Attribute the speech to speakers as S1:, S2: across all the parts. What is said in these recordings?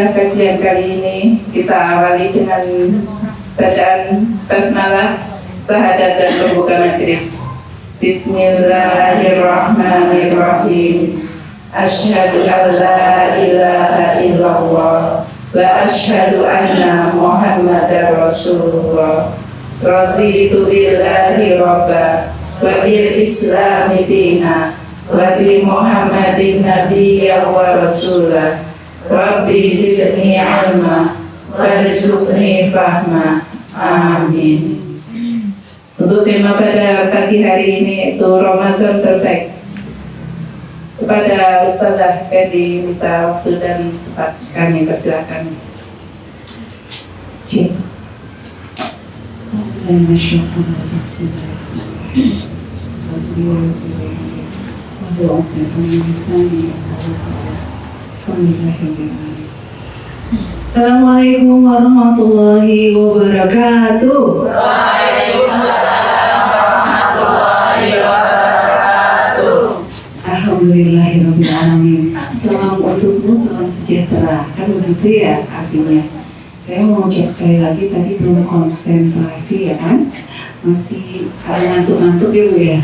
S1: Alhamdulillah kajian kali ini kita awali dengan bacaan basmalah, syahadat dan pembuka majelis. Bismillahirrahmanirrahim. Asyhadu an la ilaha illallah wa asyhadu anna Muhammadar Rasulullah. Raditu billahi rabba wa bil islami dina wa bi Muhammadin nabiyya wa rasulah. Rabbi zidni ilma warzuqni fahma. Amin. Untuk tema pada pagi hari ini yaitu Ramadan Perfect. Kepada Ustazah Fedi minta waktu dan tempat, kami persilakan. Cik. Assalamualaikum warahmatullahi wabarakatuh.
S2: Waalaikumsalam warahmatullahi wabarakatuh.
S1: Alhamdulillahirabbil alamin. Salam untukmu, salam sejahtera. Kan begitu ya artinya. Saya mau ucap sekali lagi, tadi belum konsentrasi ya kan? Masih ada ngantuk-ngantuk ya Bu ya.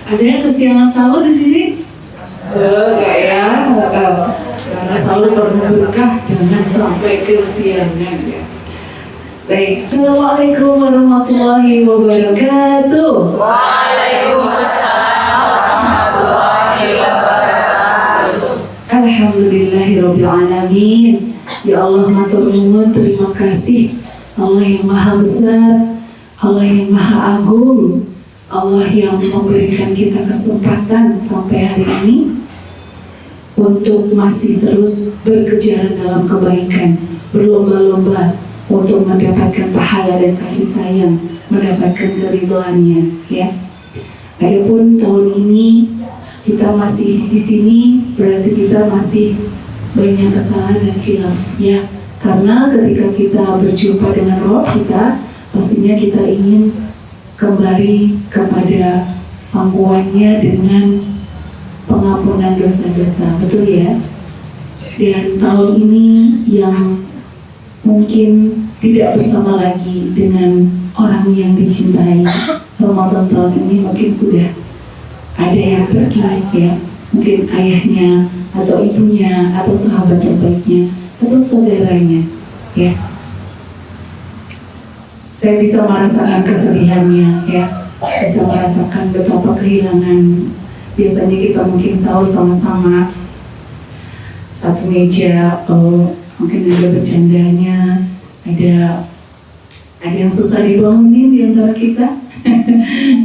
S1: Ada yang kesiangan sahur di sini? Enggak ya. Karena sahur berkah, jangan sampai kesiangan ya. Baik, Assalamualaikum warahmatullahi wabarakatuh.
S2: Waalaikumsalam warahmatullahi wabarakatuh.
S1: Alhamdulillahirabbil alamin. Ya Allah, matur nuwun, terima kasih. Allah yang maha besar, Allah yang maha agung, Allah yang memberikan kita kesempatan sampai hari ini untuk masih terus berkejar dalam kebaikan, berlomba-lomba untuk mendapatkan pahala dan kasih sayang, mendapatkan keridhoannya, ya. Adapun tahun ini kita masih di sini, berarti kita masih banyak kesalahan dan khilaf, ya. Karena ketika kita berjumpa dengan Roh kita, pastinya kita ingin kembali kepada pangkuannya dengan pengampunan dosa-dosa, betul ya? Dan tahun ini yang mungkin tidak bersama lagi dengan orang yang dicintai, Ramadan tahun ini mungkin sudah ada yang pergi, ya. Mungkin ayahnya, atau ibunya, atau sahabat terbaiknya, atau saudaranya, ya. Saya bisa merasakan kesedihannya, ya. Bisa merasakan betapa kehilangan. Biasanya kita mungkin sahur sama-sama satu meja, mungkin ada bercandanya, ada yang susah dibangunin di antara kita.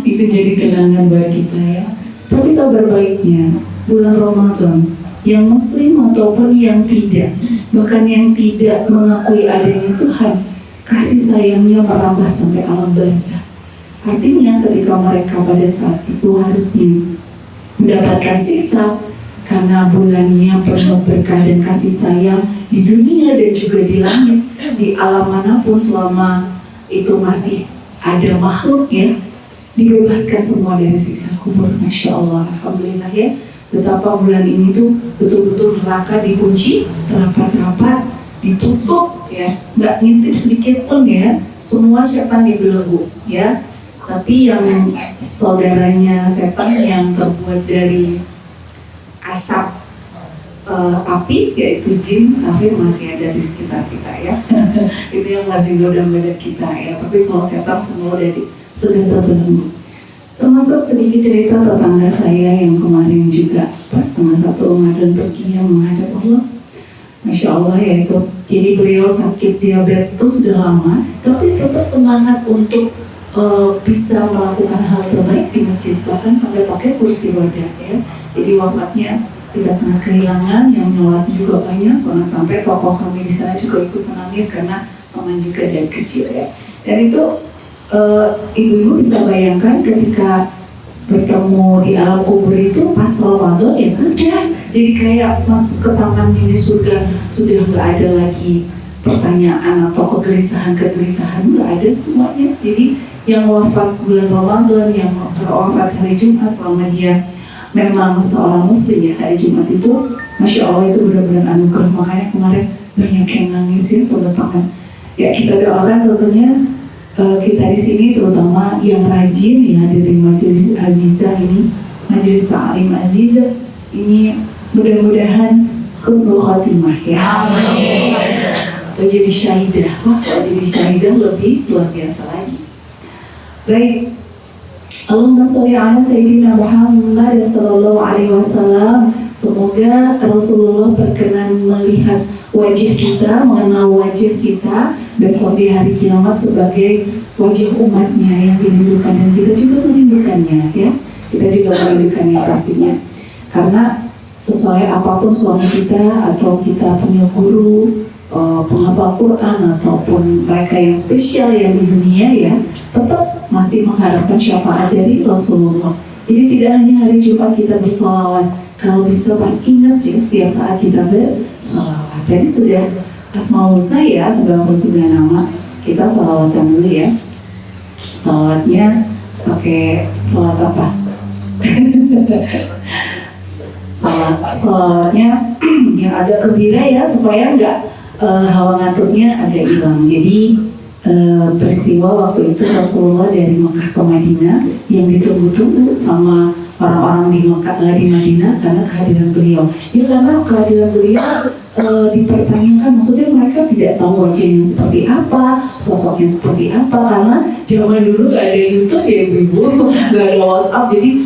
S1: Itu jadi kenangan buat kita, ya. Tapi kabar baiknya, bulan Ramadan, yang muslim ataupun yang tidak, bahkan yang tidak mengakui adanya Tuhan, kasih sayangnya merambah sampai alam barzah. Artinya ketika mereka pada saat itu harusnya mendapatkan siksa karena bulannya penuh berkah dan kasih sayang di dunia dan juga di langit, di alam manapun selama itu masih ada makhluk, ya, dibebaskan semua dari siksa kubur. Masya Allah, alhamdulillah, ya. Betapa bulan ini tuh betul-betul neraka dikunci rapat-rapat, ditutup, ya, nggak ngintip sedikit pun, ya. Semua setan dibelenggu, ya. Tapi yang saudaranya setan yang terbuat dari asap api, yaitu jin, kafir, masih ada di sekitar kita, ya. Itu yang masih goda-goda kita, ya. Tapi kalau setan semua sudah terbelenggu. Termasuk sedikit cerita tetangga saya yang kemarin juga pas tengah 1 Ramadan pergi yang menghadap Allah. Masya Allah, ya itu. Jadi beliau sakit diabetes itu sudah lama, tapi tetap semangat untuk bisa melakukan hal terbaik di masjid, bahkan sampai pakai kursi roda, ya. Jadi wafatnya kita sangat kehilangan, yang menyolati juga banyak, bahkan sampai tokoh kami di sana juga ikut menangis karena teman juga dari kecil, ya. Dan itu ibu-ibu bisa bayangkan ketika bertemu di alam kubur itu pas Ramadan, ya sudah, jadi kayak masuk ke taman mini surga, sudah nggak ada lagi pertanyaan atau kegelisahan, nggak ada semuanya. Jadi yang wafat bulan Ramadan, yang wafat hari Jumat selama dia memang seorang muslim ya, hari Jumat itu Masya Allah itu benar-benar anugerah. Makanya kemarin banyak yang nangis ya teman-teman. Ya kita doakan tentunya kita di sini terutama yang rajin ya dari majelis Azizah ini, majelis Ta'lim Azizah ini, mudah-mudahan husnul khotimah ya.
S2: Amin.
S1: Atau jadi syahidah. Wah, kalau jadi syahidah lebih luar biasa lagi. Baik. Allahumma sholli ala Sayyidina Muhammad sallallahu alaihi wasallam. Semoga Rasulullah berkenan melihat wajah kita, mengenal wajah kita besok di hari kiamat sebagai wajah umatnya yang dirindukan, dan kita juga merindukannya ya. Kita juga merindukannya pastinya. Karena sesuai apapun suami kita atau kita punya guru, penghafal Quran ataupun mereka yang spesial yang di dunia ya, tetap masih mengharapkan syafaat dari Rasulullah. Jadi tidak hanya hari Jumat kita bersolawat, kalau bisa pas ingat ya setiap saat kita bersolawat. Jadi sudah Asmaul Husna ya, 99 nama. Kita solawatan dulu ya. Solawatnya pakai solawat apa? Solawatnya yang agak gembira ya, supaya nggak hawa ngantuknya agak hilang. Jadi peristiwa waktu itu Rasulullah dari Mekah ke Madinah yang ditunggu-tunggu sama orang-orang di Mekah, di Madinah, karena kehadiran beliau. Ya karena kehadiran beliau dipertanyakan, maksudnya mereka tidak tahu wajahnya seperti apa, sosoknya seperti apa, karena zaman dulu gak ada YouTube ya ibu-ibu, gak ada WhatsApp, jadi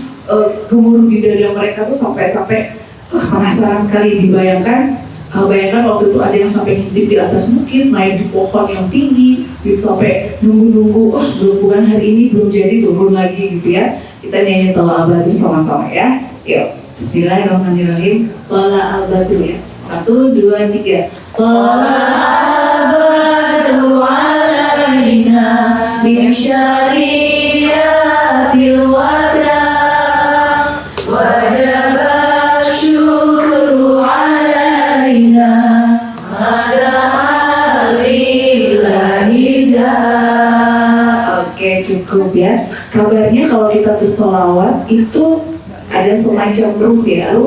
S1: gemuruh di dada mereka tuh sampai penasaran sekali. Dibayangkan, bayangkan waktu itu ada yang sampai ngintip di atas bukit, naik di pohon yang tinggi, gitu, sampai nunggu-nunggu, bukan hari ini belum jadi, turun lagi gitu ya. Kita nyanyi Thala Al-Badru sama-sama ya. Yuk, Bismillahirrahmanirrahim. Thala Al-Badru ya. 1, 2, 3. Thala Al-Badru alaina min syariatil wada wajaba syukru alaina mada alilahida. Oke, cukup ya. Kabarnya kalau kita bersolawat itu ada semacam ruh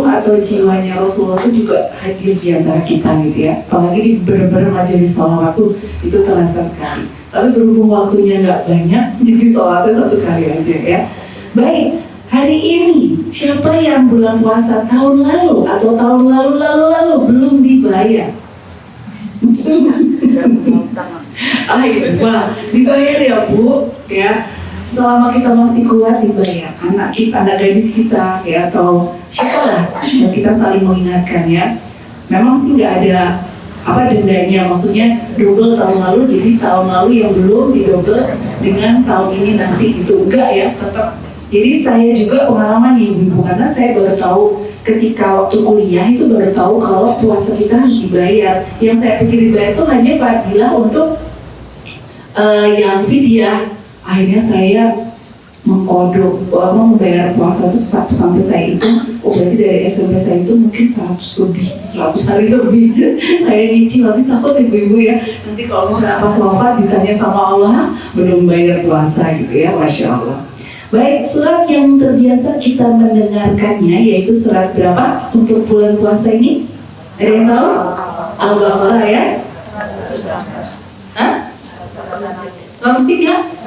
S1: atau jiwanya Rasulullah itu juga hadir di antara kita gitu ya. Apalagi di benar-benar majelis sholawat itu terasa sekali. Tapi berhubung waktunya nggak banyak, jadi sholawatnya 1 kali aja ya. Baik, hari ini siapa yang bulan puasa tahun lalu atau tahun lalu belum dibayar? Wah, dibayar ya Bu ya. Selama kita masih kuat dibayar, anak kita, anak gadis kita ya, atau siapa lah yang kita saling mengingatkan ya. Memang sih nggak ada apa dendanya, maksudnya double tahun lalu, jadi tahun lalu yang belum didouble dengan tahun ini nanti itu enggak ya, tetap. Jadi saya juga pengalaman nih ibu, karena saya baru tahu ketika waktu kuliah itu baru tahu kalau puasa kita harus dibayar. Yang saya pikir dibayar itu hanya fadilah untuk yang fidyah. Akhirnya saya mengkodok membayar puasa itu sampai saya itu, berarti dari SMP saya itu mungkin 100 hari lebih saya nyicil. Habis takut ibu-ibu ya, nanti kalau misalnya pas wafat ditanya sama Allah belum bayar puasa gitu ya. Masya Allah. Baik, surat yang terbiasa kita mendengarkannya yaitu surat berapa untuk bulan puasa ini? Ada yang tahu? Al-Baqarah ya? Hah? 103?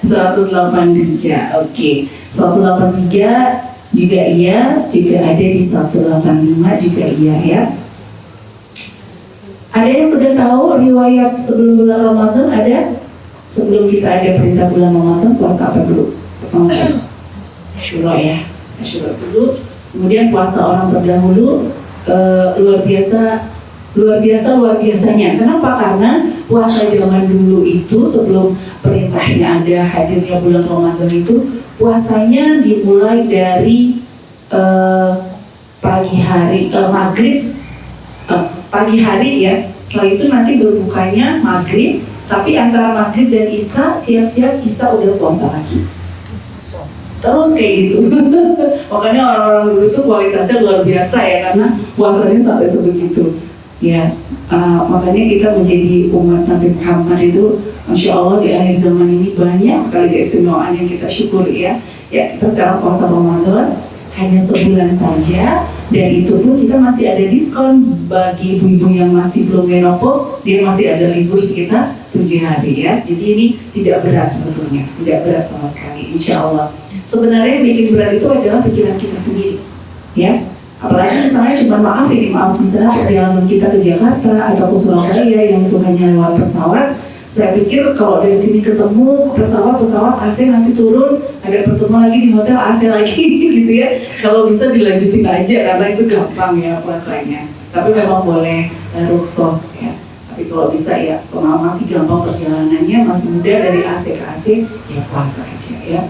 S1: 183, oke. 183 juga iya, juga ada di 185 juga iya ya. Ada yang sudah tahu riwayat sebelum bulan Ramadan ada? Sebelum kita ada perintah bulan Ramadan, puasa apa dulu? Pertama Asyura ya, Asyura dulu. Kemudian puasa orang terdahulu, luar biasanya. Kenapa? Karena puasa zaman dulu itu sebelum perintahnya ada hadirnya bulan Ramadan itu, puasanya dimulai dari pagi hari, maghrib, pagi hari ya. Setelah itu nanti berbukanya maghrib, tapi antara maghrib dan isya, siap-siap isya udah puasa lagi. Terus kayak gitu. Makanya orang-orang dulu itu kualitasnya luar biasa ya, karena puasanya sampai sebegitu. Ya, makanya kita menjadi umat Nabi Muhammad itu, Masya Allah di akhir zaman ini banyak sekali keistimewaan yang kita syukuri ya. Ya, kita sekarang puasa Ramadan hanya sebulan saja, dan itu pun kita masih ada diskon bagi ibu-ibu yang masih belum menopause, dia masih ada libur sekitar 7 hari ya. Jadi ini tidak berat sebetulnya, tidak berat sama sekali, insya Allah. Sebenarnya yang bikin berat itu adalah pikiran kita sendiri, ya. Apalagi misalnya cuma maaf misalnya perjalanan kita ke Jakarta atau ke Surabaya yang itu hanya lewat pesawat. Saya pikir kalau dari sini ketemu pesawat AC nanti turun, ada pertemuan lagi di hotel AC lagi gitu ya. Kalau bisa dilanjutin aja karena itu gampang ya puasanya. Tapi memang boleh rukhsah ya. Tapi kalau bisa ya selama masih gampang perjalanannya, masih mudah dari AC ke AC, ya puasa aja ya.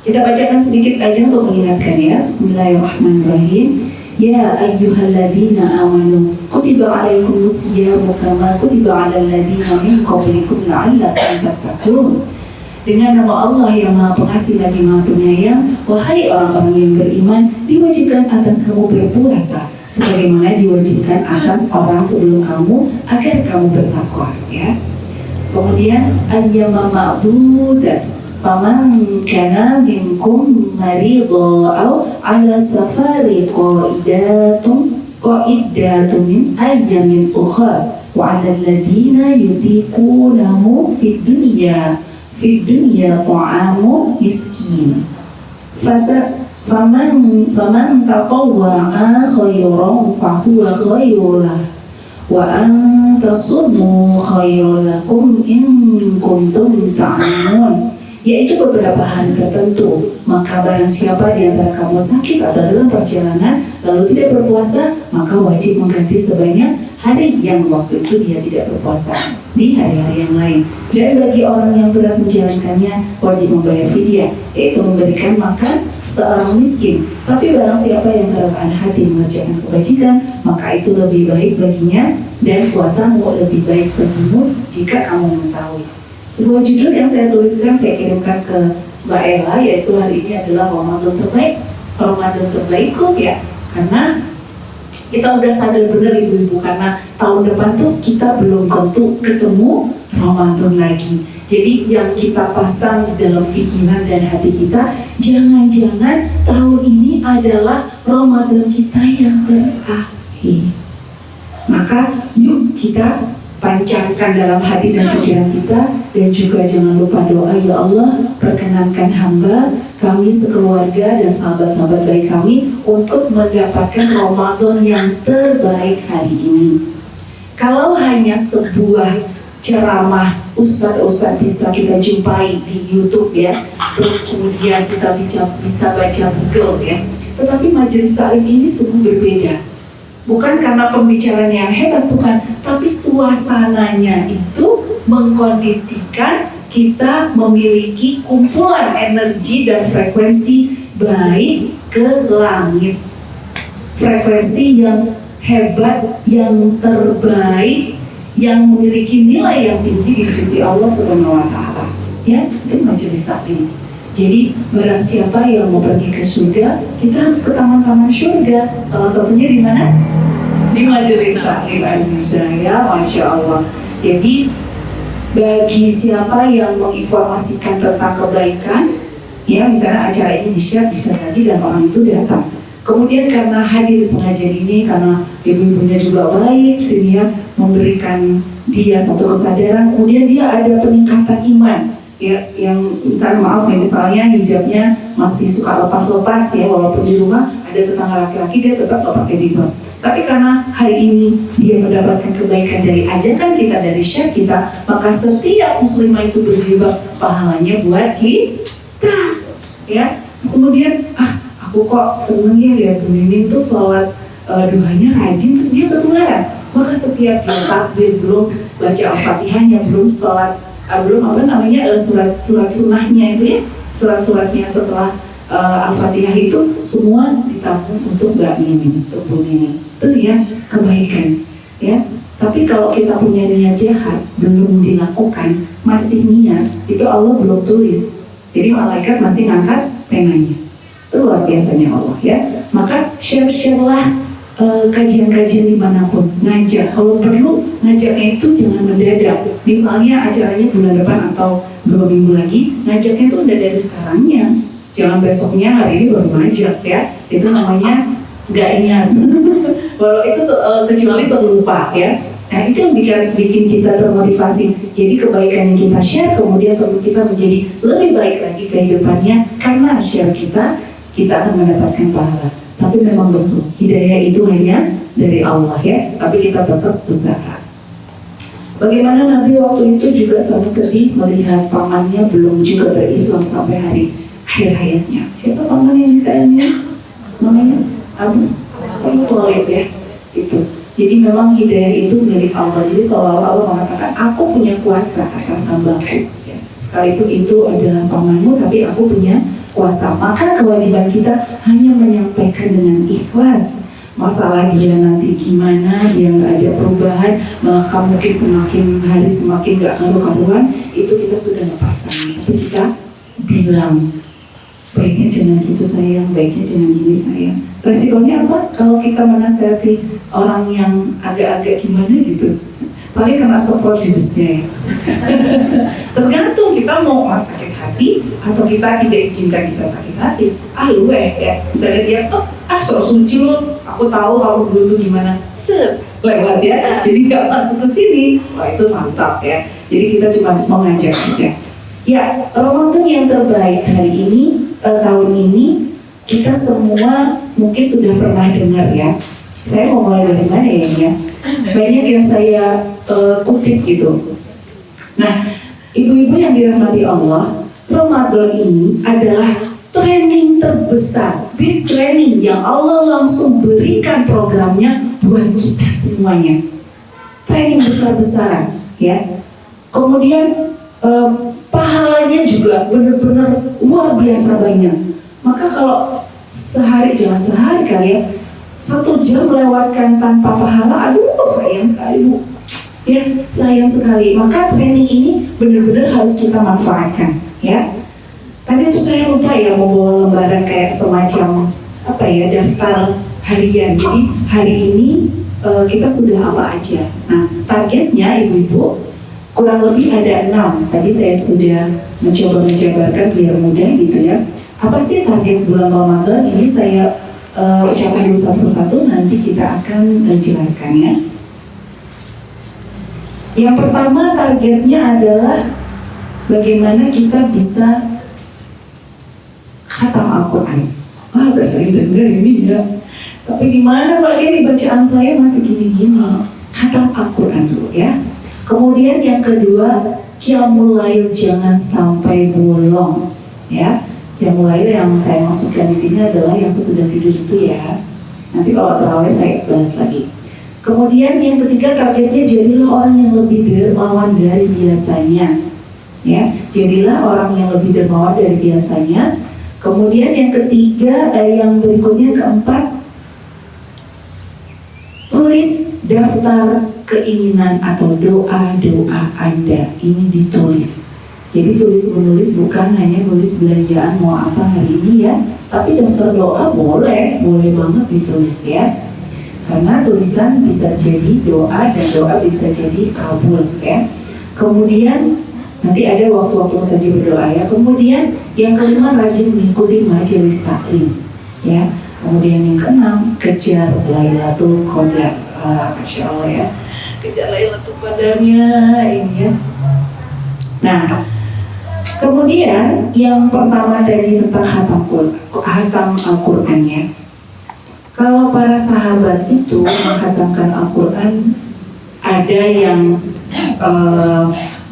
S1: Kita bacakan sedikit aja untuk mengingatkan ya. Bismillahirrahmanirrahim. Ya ayyuhalladzina amanu kutiba alaikumus syiyamu kama kutiba alal ladzina min qablikum la'allakum tattaqun. Dengan nama Allah yang Maha Pengasih lagi Maha Penyayang, wahai orang-orang yang beriman, diwajibkan atas kamu berpuasa sebagaimana diwajibkan atas orang sebelum kamu agar kamu bertakwa ya. Kemudian ayyama ma'dudat faman kana minkum maridha aw ala safari qaidatun min ayyamin ukhra wa 'alal ladina yutiqunahu fid dunya ta'amu miskin faman tatawwa'a khairan fa huwa khairul lahu wa an tasummu khairul lakum in kuntum ta'lamun. Yaitu beberapa hari tertentu. Maka barang siapa di antara kamu sakit atau dalam perjalanan lalu tidak berpuasa, maka wajib mengganti sebanyak hari yang waktu itu dia tidak berpuasa di hari-hari yang lain. Dan bagi orang yang berat menjalankannya, wajib membayar fidyah, yaitu memberikan makan seorang miskin. Tapi barang siapa yang kerelaan hati mengerjakan kebajikan, maka itu lebih baik baginya, dan puasamu lebih baik bagimu jika kamu mengetahui. Sebuah judul yang saya tuliskan, saya kirimkan ke Mbak Ella, yaitu hari ini adalah Ramadan terbaik. Ramadan terbaik kok ya, karena kita udah sadar benar ibu-ibu, karena tahun depan tuh kita belum tentu ketemu Ramadan lagi. Jadi yang kita pasang dalam pikiran dan hati kita, jangan-jangan tahun ini adalah Ramadan kita yang terakhir. Maka yuk kita pancangkan dalam hati dan pikiran kita, dan juga jangan lupa doa, ya Allah perkenankan hamba kami sekeluarga dan sahabat-sahabat baik kami untuk mendapatkan Ramadan yang terbaik hari ini. Kalau hanya sebuah ceramah ustadz-ustadz bisa kita jumpai di YouTube ya, terus kemudian kita bisa baca Google ya, tetapi majelis taklim ini sungguh berbeda. Bukan karena pembicaraan yang hebat, bukan, tapi suasananya itu mengkondisikan kita memiliki kumpulan energi dan frekuensi baik ke langit. Frekuensi yang hebat, yang terbaik, yang memiliki nilai yang tinggi di sisi Allah Subhanahu wa Ta'ala. Ya, itu majelis taklim. Jadi barang siapa yang mau pergi ke surga, kita harus ke taman-taman surga. Salah satunya di mana? Di majelis taklim Azizah ya, Masya Allah. Jadi bagi siapa yang menginformasikan tentang kebaikan, ya misalnya acara ini di-share, bisa lagi dan orang itu datang. Kemudian karena hadir pengajian ini, karena ibu-ibunya juga baik, sehingga memberikan dia satu kesadaran, kemudian dia ada peningkatan iman. Ya, yang misalnya hijabnya masih suka lepas-lepas ya, walaupun di rumah ada tetangga laki-laki dia tetap nggak pakai hijab. Tapi karena hari ini dia mendapatkan kebaikan dari ajakan kita, dari syekh kita, maka setiap muslimah itu berjilbab, pahalanya buat kita. Ya, kemudian aku kok seneng ya lihat Bu Nining tuh sholat duhanya rajin, terus dia ketularan. Maka setiap dia takbir, belum baca Al-Fatihahnya, belum sholat, belum surat sunnahnya itu ya, surat-suratnya setelah Al-Fatihah itu semua ditabung untuk Mbak Nining, untuk Bu Nining. Itu ya kebaikan ya. Tapi kalau kita punya niat jahat, belum dilakukan, masih niat, itu Allah belum tulis. Jadi malaikat masih ngangkat penanya. Itu luar biasanya Allah ya. Maka share-sharelah kajian-kajian dimanapun, ngajak. Kalau perlu ngajaknya itu jangan mendadak. Misalnya acaranya bulan depan atau 2 minggu lagi, ngajaknya itu udah dari sekarangnya. Jangan besoknya hari ini baru ngajak ya. Itu namanya nggak ingat. Kalau itu kecuali terlupa ya. Nah itu yang bikin kita termotivasi. Jadi kebaikan yang kita share kemudian tentu kita menjadi lebih baik lagi kehidupannya karena share kita akan mendapatkan pahala. Tapi memang betul, hidayah itu hanya dari Allah ya, tapi kita tetap usaha. Bagaimana Nabi waktu itu juga sangat sedih melihat pamannya belum juga berislam sampai akhir hayatnya. Siapa paman yang ditanya? Namanya Abu Thalib ya, itu. Jadi memang hidayah itu milik Allah. Jadi seolah-olah Allah mengatakan, aku punya kuasa atas hambaku. Ya. Sekalipun itu adalah pamanmu, tapi aku punya kuasa. Maka kewajiban kita hanya menyampaikan dengan ikhlas. Masalah dia nanti gimana, dia nggak ada perubahan, maka mungkin semakin hari semakin nggak karu-karuan, itu kita sudah lepas tangan. Tapi kita bilang, baiknya jangan gitu sayang, baiknya jangan gini sayang. Resikonya apa? Kalau kita menasihati orang yang agak-agak gimana gitu, paling kena support judesnya ya. Tergantung kita mau sakit hati atau kita tidak izinkan kita sakit hati. Lu ya, misalnya dia tuh sok suci lu, aku tahu kamu dulu tuh gimana, lewat ya, jadi nggak masuk ke sini. Wah itu mantap ya. Jadi kita cuma mengajak saja. Ya, Ramadan yang terbaik hari ini, tahun ini, kita semua mungkin sudah pernah dengar ya. Saya mau mulai dari mana ya? Banyak yang saya kutip gitu. Nah, ibu-ibu yang dirahmati Allah, Ramadan ini adalah training terbesar, big training yang Allah langsung berikan programnya buat kita semuanya. Training besar-besaran, ya. Kemudian pahalanya juga benar-benar luar biasa banyak. Maka kalau jangan sehari kali ya, 1 jam melewatkan tanpa pahala, aduh sayang sekali Bu. Ya, sayang sekali. Maka training ini benar-benar harus kita manfaatkan, ya. Tadi itu saya lupa ya mau bawa lembaran kayak semacam daftar harian. Jadi hari ini kita sudah apa aja. Nah, targetnya ibu-ibu kurang lebih ada 6. Tadi saya sudah mencoba menjabarkan biar mudah gitu ya. Apa sih target bulan Ramadan? Ini saya ucapkan dulu satu persatu, nanti kita akan jelaskan ya. Yang pertama targetnya adalah bagaimana kita bisa khatam Al-Quran. Agak sering dengar ini ya. Tapi gimana Pak, ini bacaan saya masih gini-gini. Khatam Al-Quran dulu ya. Kemudian yang kedua, qiyamul lail jangan sampai bolong ya. Qiyamul lail yang saya maksudkan di sini adalah yang sesudah tidur itu ya. Nanti kalau terawih saya bahas lagi. Kemudian yang ketiga targetnya jadilah orang yang lebih dermawan dari biasanya. Ya, jadilah orang yang lebih dermawan dari biasanya. Kemudian yang ketiga, yang berikutnya keempat, tulis daftar keinginan atau doa-doa Anda. Ini ditulis. Jadi tulis-menulis bukan hanya tulis belanjaan mau apa hari ini ya, tapi daftar doa boleh banget ditulis ya. Karena tulisan bisa jadi doa dan doa bisa jadi kabul ya. Kemudian nanti ada waktu-waktu saja berdoa ya. Kemudian yang kelima, rajin mengikuti majelis taklim ya. Kemudian yang keenam, kejar Lailatul Qadar. Masya Allah ya, kejar Lailatul Qadarnya ini ya. Nah, kemudian yang pertama tadi tentang khatam Al-Quran ya. Kalau para sahabat itu menghatamkan Al-Quran, ada yang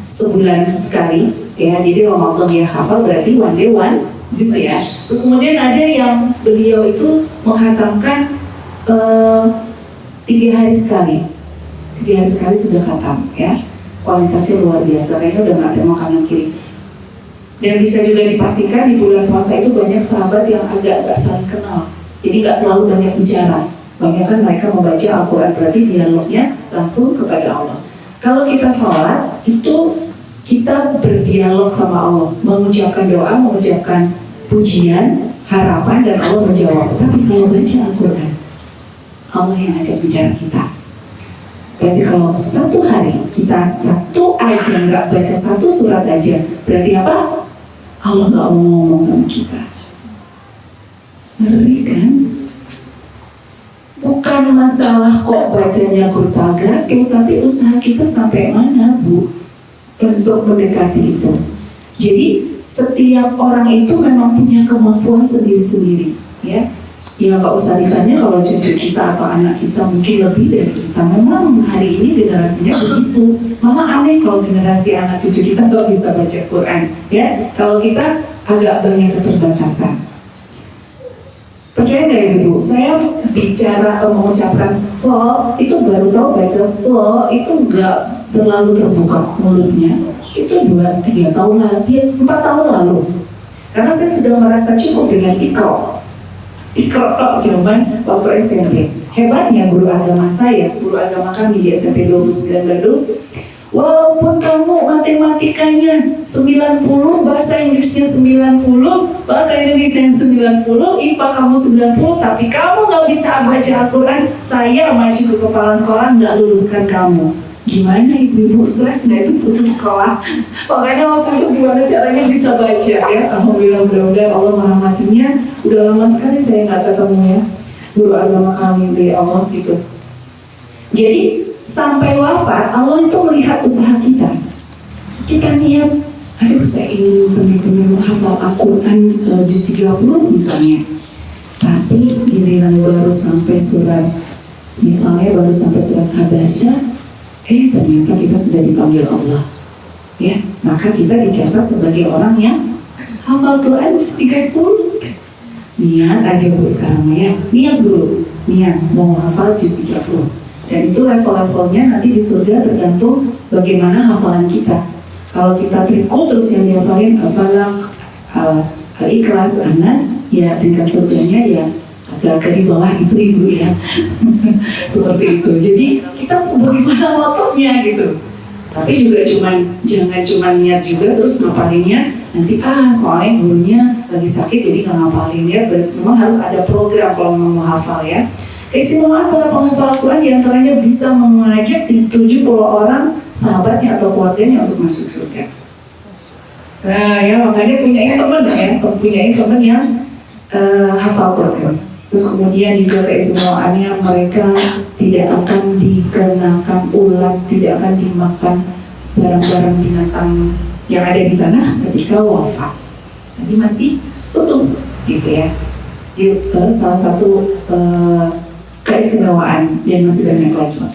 S1: sebulan sekali ya, jadi Ramadan dia hafal berarti one day one juz ya. Terus kemudian ada yang beliau itu menghatamkan 3 hari sekali. 3 hari sekali sudah khatam ya. Kualitasnya luar biasa, kayaknya udah nggak terima kanan kiri. Dan bisa juga dipastikan di bulan puasa itu banyak sahabat yang agak saling kenal. Jadi nggak terlalu banyak bicara. Banyak kan mereka membaca Al-Quran, berarti dialognya langsung kepada Allah. Kalau kita sholat, itu kita berdialog sama Allah, mengucapkan doa, mengucapkan pujian, harapan, dan Allah menjawab. Tapi kalau baca Al-Quran, Allah yang ajak bicara kita. Berarti kalau satu hari kita satu aja nggak baca satu surat aja, berarti apa? Allah nggak mau ngomong sama kita. Ngeri kan? Bukan masalah kok bacanya kurtagatu, tapi usaha kita sampai mana, Bu, untuk mendekati itu. Jadi setiap orang itu memang punya kemampuan sendiri-sendiri, ya. Ya nggak usah ditanya kalau cucu kita atau anak kita mungkin lebih dari kita. Memang hari ini generasinya begitu. Malah aneh kalau generasi anak cucu kita nggak bisa baca Quran, ya. Kalau kita agak banyak keterbatasan. Percaya nggak ya Ibu? Saya bicara mengucapkan so itu baru tahu baca so itu nggak terlalu terbuka mulutnya. Itu 2-3 tahun lagi, 4 tahun lalu. Karena saya sudah merasa cukup dengan Iqra zaman waktu SMP. Hebatnya guru agama saya, guru agama kami di SMP 29 Bandung, walaupun kamu matematikanya 90, bahasa Inggrisnya 90, bahasa Indonesia 90, IPA kamu 90, tapi kamu nggak bisa baca Al-Quran, saya maju ke kepala sekolah nggak luluskan kamu. Gimana ibu-ibu stres nggak itu putus sekolah? Makanya waktu itu gimana caranya bisa baca ya? Alhamdulillah, mudah-mudahan Allah merahmatinya. Udah lama sekali saya nggak ketemu ya guru agama kami di Allah gitu. Jadi sampai wafat Allah itu melihat usaha kita. Kita niat, aduh saya ingin benar-benar menghafal Al-Quran juz 30 misalnya. Tapi giliran baru sampai surat, misalnya baru sampai surat Habasyah, ternyata kita sudah dipanggil Allah, ya, maka kita dicatat sebagai orang yang hafal Quran juz 30. Niat aja Bu sekarang ya, niat dulu, niat mau hafal juz 30. Dan itu level-levelnya nanti di surga tergantung bagaimana hafalan kita. Kalau kita trikul terus yang dihafalin Al-Falaq, Al-Ikhlas, An-Nas, ya tingkat surganya ya agak di bawah itu ibu ya. Seperti itu. Jadi kita sebagaimana ototnya gitu. Tapi juga jangan cuma niat juga terus ngapalinnya nanti soalnya gurunya lagi sakit jadi nggak ngapalin ya. Memang harus ada program kalau mau hafal ya. Keistimewaan para penghafal Al-Quran diantaranya bisa mengajak 70 orang sahabatnya atau keluarganya untuk masuk surga. Nah ya makanya punya teman yang hafal Quran. Terus kemudian juga keistimewaannya mereka tidak akan dikenakan ulat, tidak akan dimakan barang-barang binatang yang ada di tanah ketika wafat. Jadi masih utuh gitu ya. Itu salah satu keistimewaan dan masih banyak lagi.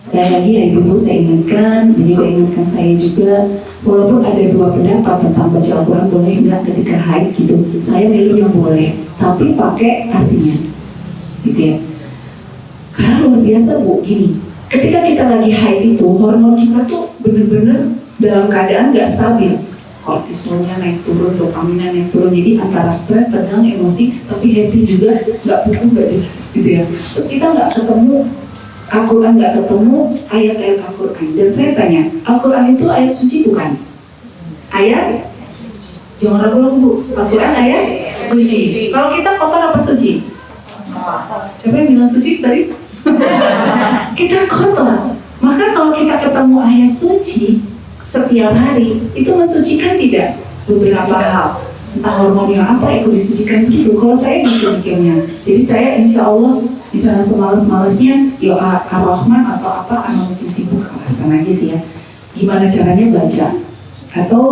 S1: Sekali lagi ya ibu-ibu saya ingatkan, dan juga ingatkan saya juga, walaupun ada 2 pendapat tentang baca Al-Quran boleh enggak ketika haid gitu, saya milih yang boleh, tapi pakai artinya, gitu ya. Karena luar biasa Bu, gini, ketika kita lagi haid itu, hormon kita tuh bener-bener dalam keadaan nggak stabil, kortisolnya naik turun, dopaminnya naik turun, jadi antara stres, tegang, emosi, tapi happy juga, nggak putus, nggak jelas, gitu ya. Terus kita nggak ketemu Al-Quran, nggak ketemu ayat-ayat Al-Quran. Dan saya tanya, Al-Quran itu ayat suci bukan? Ayat? Jangan ragu-ragu Bu, Al-Quran ayat suci. Kalau kita kotor apa suci? Siapa yang bilang suci tadi? Kita kotor. Maka kalau kita ketemu ayat suci setiap hari, itu mensucikan tidak? Beberapa hal. Entah hormon yang apa ikut disucikan begitu. Kalau saya gitu mikirnya. Jadi saya insya Allah di sana semalas-malasnya ya Ar-Rahman atau apa mungkin sibuk alasan aja sih ya. Gimana caranya baca atau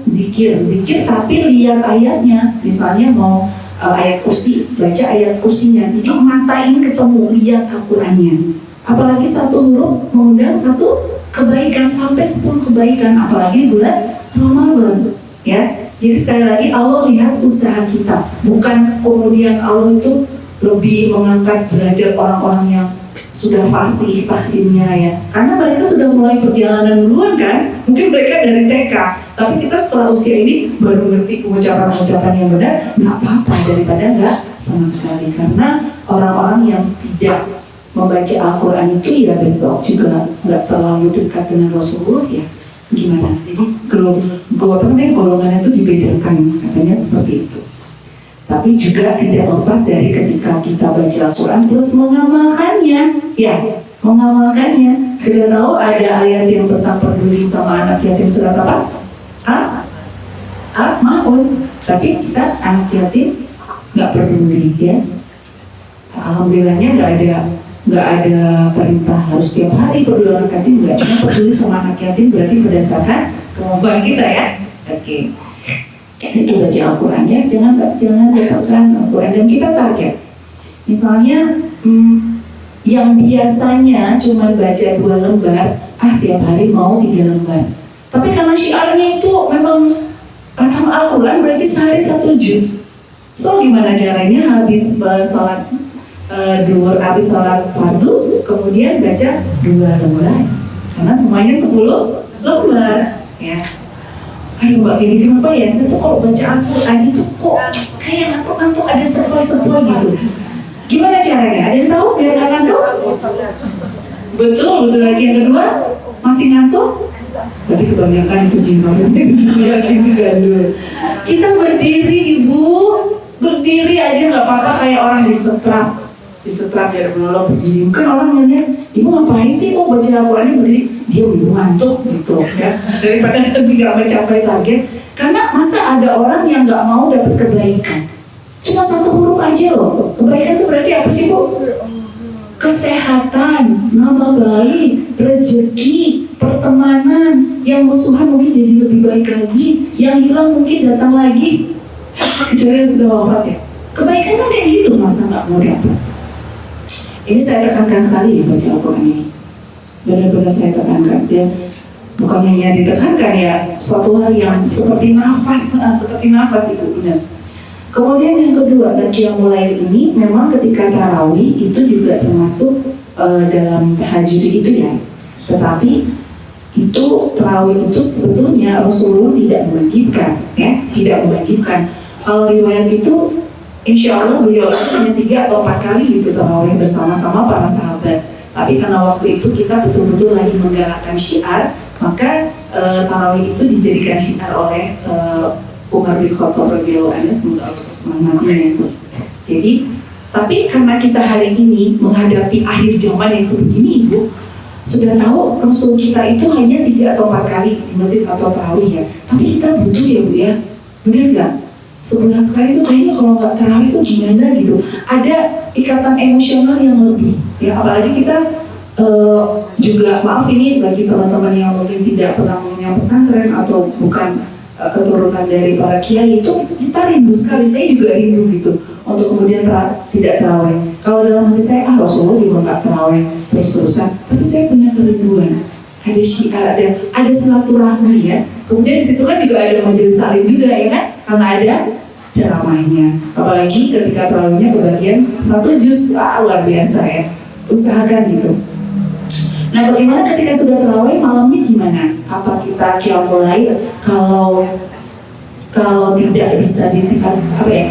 S1: zikir tapi lihat ayatnya. Misalnya mau ayat kursi, baca ayat kursinya. Jadi mata ini ketemu, lihat Al-Qurannya. Apalagi satu huruf mengundang satu kebaikan sampai 10 kebaikan. Apalagi bulan Ramadan ya. Jadi sekali lagi Allah lihat usaha kita, bukan kemudian Allah itu lebih mengangkat derajat orang-orang yang sudah fasih tahsinnya ya. Karena mereka sudah mulai perjalanan duluan kan, mungkin mereka dari TK, tapi kita setelah usia ini baru ngerti pengucapan-pengucapan yang benar, nggak apa-apa daripada nggak sama sekali. Karena orang-orang yang tidak membaca Al-Quran itu ya besok juga nggak terlalu dekat dengan Rasulullah ya. Gimana? Jadi golongan itu dibedakan katanya seperti itu. Tapi juga tidak lepas dari ketika kita baca Al-Quran terus mengamalkannya, ya, mengamalkannya. Sudah tahu ada ayat yang tentang peduli sama anak yatim surat apa? Maun. Tapi kita anak yatim nggak peduli, ya. Alhamdulillahnya nggak ada perintah harus tiap hari peduli anak yatim, nggak. Cuma peduli sama anak yatim berarti berdasarkan kemampuan kita, ya. Oke. Itu baca Al-Quran, ya. Jangan dapatkan Al-Quran dan kita target. Misalnya yang biasanya cuma baca 2 lembar, tiap hari mau 3 lembar. Tapi karena syiarnya itu memang khatam Al-Quran berarti sehari 1 juz. So gimana caranya habis sholat duhur, habis sholat fardu, kemudian baca 2 lembar, karena semuanya 10 lembar, ya. Aduh Mbak Kini, kenapa ya saya tuh kalau baca Al-Quran itu kok kayak ngantuk-ngantuk, ada sepoi-sepoi gitu. Gimana caranya? Ada yang tahu biar nggak ngantuk? Betul lagi. Yang kedua, masih ngantuk? Berarti kebanyakan itu jiwa. Kita berdiri Ibu, berdiri aja nggak apa-apa, kayak orang disetrap ya Allah berdiri. Mungkin orang nanya, Ibu ngapain sih kok baca Al-Qurannya berdiri? Dia Ibu ngantuk gitu, ya. Daripada kita nggak mencapai target. Karena masa ada orang yang nggak mau dapat kebaikan? Cuma 1 huruf aja loh. Kebaikan itu berarti apa sih Bu? Kesehatan, nama baik, rezeki, pertemanan. Yang musuhan mungkin jadi lebih baik lagi, yang hilang mungkin datang lagi. Kecuali yang sudah wafat, ya. Kebaikan kan kayak gitu, masa nggak mau dapat? Ini saya tekankan sekali ya baca Al-Quran ini. Benar-benar saya tekankan, ya. Bukan hanya ditekankan, ya, suatu hal yang seperti nafas Ibu, benar. Kemudian yang kedua, dan Qiyamul Lail ini memang ketika tarawih itu juga termasuk dalam tahajud itu, ya. Tetapi itu tarawih itu sebetulnya Rasulullah tidak mewajibkan, ya, tidak mewajibkan. Kalau riwayat itu, insya Allah beliau hanya 3 atau 4 kali gitu tarawih bersama-sama para sahabat. Tapi karena waktu itu kita betul-betul lagi menggalakkan syiar, maka tarawih itu dijadikan syiar oleh Umar bin Khattab radhiyallahu anhu, semoga Allah terus menghormatinya itu. Jadi, tapi karena kita hari ini menghadapi akhir zaman yang sebegini, Ibu, sudah tahu Rasul kita itu hanya 3 atau 4 kali di masjid atau tarawih, ya. Tapi kita butuh, ya Bu, ya. Benar nggak? Sebulan sekali itu kayaknya kalau nggak tarawih itu gimana gitu. Ada ikatan emosional yang lebih, ya. Apalagi kita juga, maaf ini bagi teman-teman yang mungkin tidak pernah punya pesantren atau bukan keturunan dari para kiai, itu kita rindu sekali. Saya juga rindu gitu untuk kemudian tidak terawih. Kalau dalam hati saya, Rasulullah juga nggak terawih terus-terusan, tapi saya punya kerinduan. Ada syiar, ada silaturahmi, ya. Kemudian di situ kan juga ada majelis salim juga, ya kan? Karena ada ceramahnya. Apalagi ketika terawihnya kebagian 1 juz, luar biasa, ya. Usahakan gitu. Nah, bagaimana ketika sudah terawih malamnya gimana? Apa kita Qiyamul Lail? Kalau tidak bisa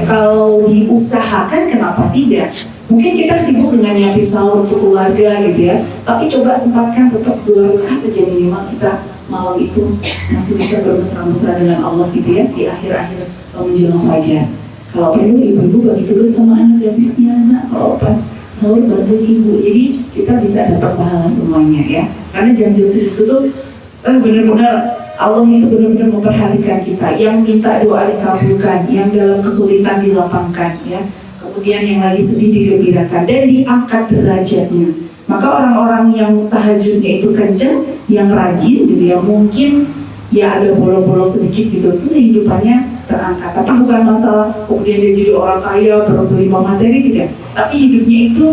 S1: kalau diusahakan, kenapa tidak? Mungkin kita sibuk dengan nyiapin sahur untuk keluarga gitu, ya. Tapi coba sempatkan tetap 2 rakaat aja minimal, kita malam itu masih bisa bermesra-mesra dengan Allah gitu, ya, di akhir-akhir menjelang fajar. Kalau perlu ibu-ibu bagi tugas sama anak gadisnya, anak kalau pas sahur bantu ibu, jadi kita bisa dapat pahala semuanya, ya. Karena jam-jam segitu tuh benar-benar Allah itu benar-benar memperhatikan kita. Yang minta doa dikabulkan, yang dalam kesulitan dilapangkan, ya. Kemudian yang lagi sedih digembirakan dan diangkat derajatnya. Maka orang-orang yang tahajudnya itu kencang, yang rajin gitu, ya, mungkin ya ada bolong-bolong sedikit gitu, itu kehidupannya terangkat. Tapi bukan masalah kemudian dia jadi orang kaya, berkelima materi, tidak. Tapi hidupnya itu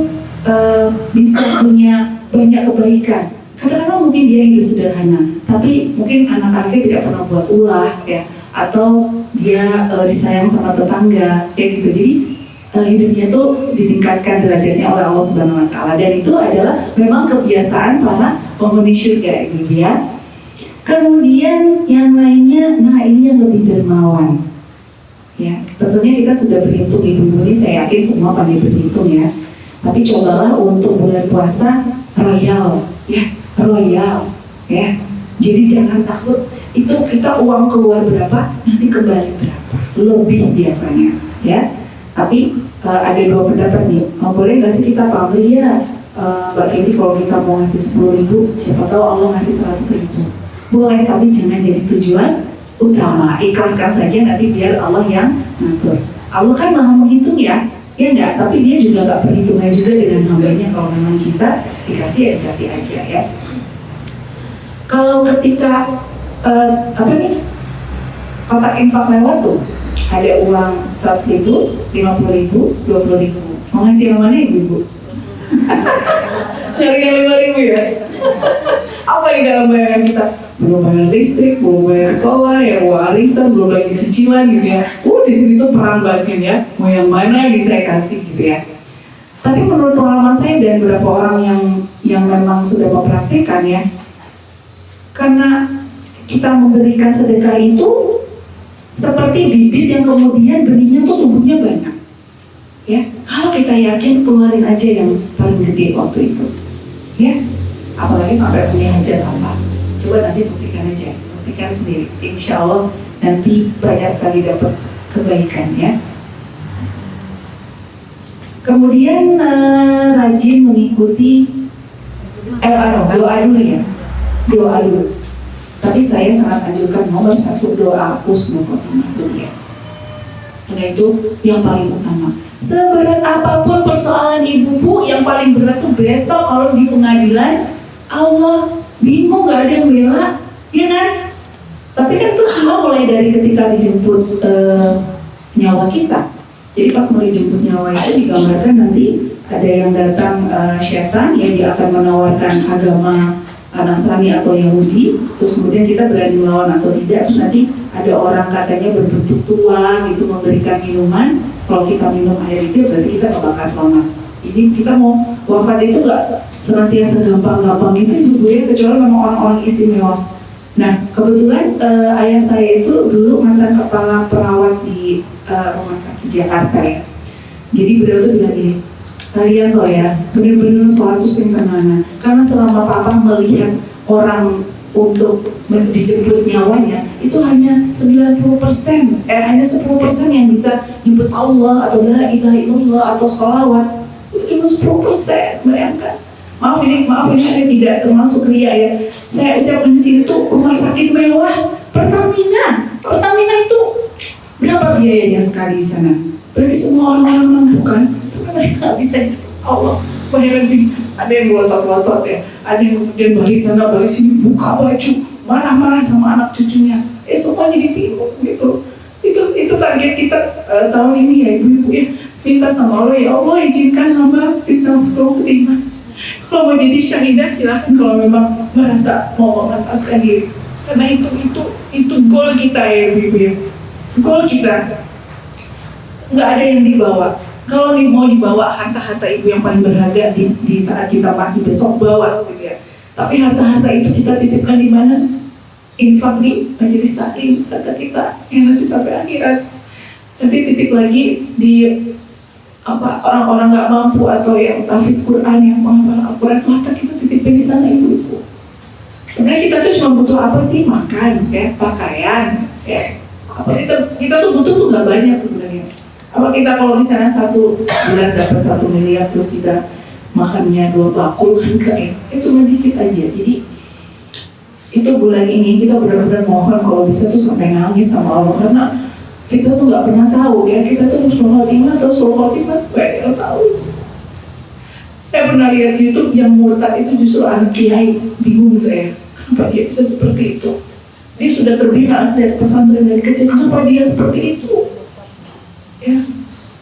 S1: bisa punya banyak kebaikan. Kadang-kadang mungkin dia hidup sederhana, tapi mungkin anak-anaknya tidak pernah buat ulah, ya, atau dia disayang sama tetangga, ya gitu. Jadi hidupnya tuh ditingkatkan derajatnya oleh Allah Subhanahu Wa Taala, dan itu adalah memang kebiasaan para penghuni surga, gitu, ya. Kemudian yang lainnya, nah ini yang lebih dermawan, ya. Tentunya kita sudah berhitung, ibu-ibu ini saya yakin semua pandai berhitung, ya. Tapi cobalah untuk bulan puasa royal, ya, royal, ya. Jadi jangan takut itu kita uang keluar berapa, nanti kembali berapa, lebih biasanya, ya. Tapi ada dua pendapat nih. Boleh nggak sih kita pamrih ya, Mbak Kendi, kalau kita mau ngasih 10.000, siapa tahu Allah ngasih 100.000. Boleh, tapi jangan jadi tujuan utama. Ikhlaskan saja, nanti biar Allah yang ngatur. Allah kan maha menghitung ya enggak? Tapi dia juga nggak perhitungan juga dengan hambanya. Kalau memang cinta, dikasih ya dikasih aja ya. Kalau ketika kotak infak lewat tuh, ada uang 100.000, 50.000, 20.000. Mau ngasih yang mana ibu? Nyari yang 5.000 ya? Apa di dalam bayangan kita? Belum bayar listrik, belum bayar sekolah, ya warisan, belum lagi cicilan gitu ya. Di sini tuh perang banget ya. Mau yang mana saya kasih gitu ya. Tapi menurut pengalaman saya dan beberapa orang yang memang sudah mempraktikkan ya, karena kita memberikan sedekah itu seperti bibit yang kemudian benihnya tuh tumbuhnya banyak. Ya, kalau kita yakin, keluarin aja yang paling gede waktu itu. Ya, apalagi sampai punya hajat apa. Coba nanti buktikan aja, buktikan sendiri. Insya Allah nanti banyak sekali dapat kebaikan ya. Kemudian rajin mengikuti doa dulu ya, doa dulu. Tapi saya sangat anjurkan nomor 1 doa husnul khotimah dulu ya. Karena itu yang paling utama. Seberat apapun persoalan ibu bu, yang paling berat tuh besok kalau di pengadilan, Allah bingung gak ada yang bela, ya kan? Tapi kan itu semua mulai dari ketika dijemput nyawa kita. Jadi pas mau dijemput nyawa itu digambarkan nanti ada yang datang syaitan, ya dia akan menawarkan agama Nasrani atau Yahudi, terus kemudian kita berani melawan atau tidak, terus nanti ada orang katanya berbentuk tua gitu memberikan minuman, kalau kita minum air itu berarti kita gak bakal selamat. Jadi kita mau wafat itu gak senantiasa gampang-gampang gitu ibu ya, kecuali memang orang-orang istimewa. Nah kebetulan ayah saya itu dulu mantan kepala perawat di rumah sakit Jakarta ya. Jadi beliau tuh bilang gini, kalian loh ya, benar-benar suatu singkatnya. Karena selama papa melihat orang untuk dijemput nyawanya, itu hanya 90%, hanya 10% yang bisa nyebut Allah atau la ilaha illallah atau sholawat. Itu cuma 10%, bayangkan. Maaf ini saya tidak termasuk ria ya. Saya ucapkan di sini tuh rumah sakit mewah, Pertamina itu berapa biayanya sekali di sana? Berarti semua orang-orang mampu kan? Mereka bisa Allah bayangin, ada yang ngotot-ngotot ya, ada yang kemudian balik sana balik sini buka baju marah-marah sama anak cucunya, semuanya dipinum gitu. Itu target kita tahun ini ya ibu-ibu ya, minta sama Allah, ya Allah izinkan hamba bisa masuk iman. Kalau mau jadi syahidah silahkan, kalau memang merasa mau mengentaskan diri, karena itu goal kita ya ibu-ibu ya, goal kita. Nggak ada yang dibawa. Kalau mau dibawa harta-harta ibu yang paling berharga di saat kita mati besok, bawa gitu ya. Tapi harta-harta itu kita titipkan di mana? Infak di majelis taklim harta kita yang nanti sampai akhirat. Nanti titip lagi di orang-orang nggak mampu atau yang tahfiz Quran, yang menghafal Al-Quran, harta kita titipin di sana ibu-ibu. Sebenarnya kita tuh cuma butuh apa sih? Makan, ya, pakaian, ya. Kita tuh butuh tuh nggak banyak sebenarnya. Apa kita kalau misalnya 1 bulan dapat 1 miliar terus kita makannya 2 bakul kan enggak ya? Itu cuma dikit aja. Jadi itu bulan ini kita benar-benar mohon kalau bisa tuh sampai nangis sama Allah, karena kita tuh nggak pernah tahu ya, kita tuh husnul khotimah atau sul khotimah nggak tahu. Saya pernah lihat YouTube yang murtad itu justru anak kiai, bingung saya kenapa dia bisa seperti itu. Dia sudah terbina dari pesantren dari kecil, kenapa dia seperti itu? Ya,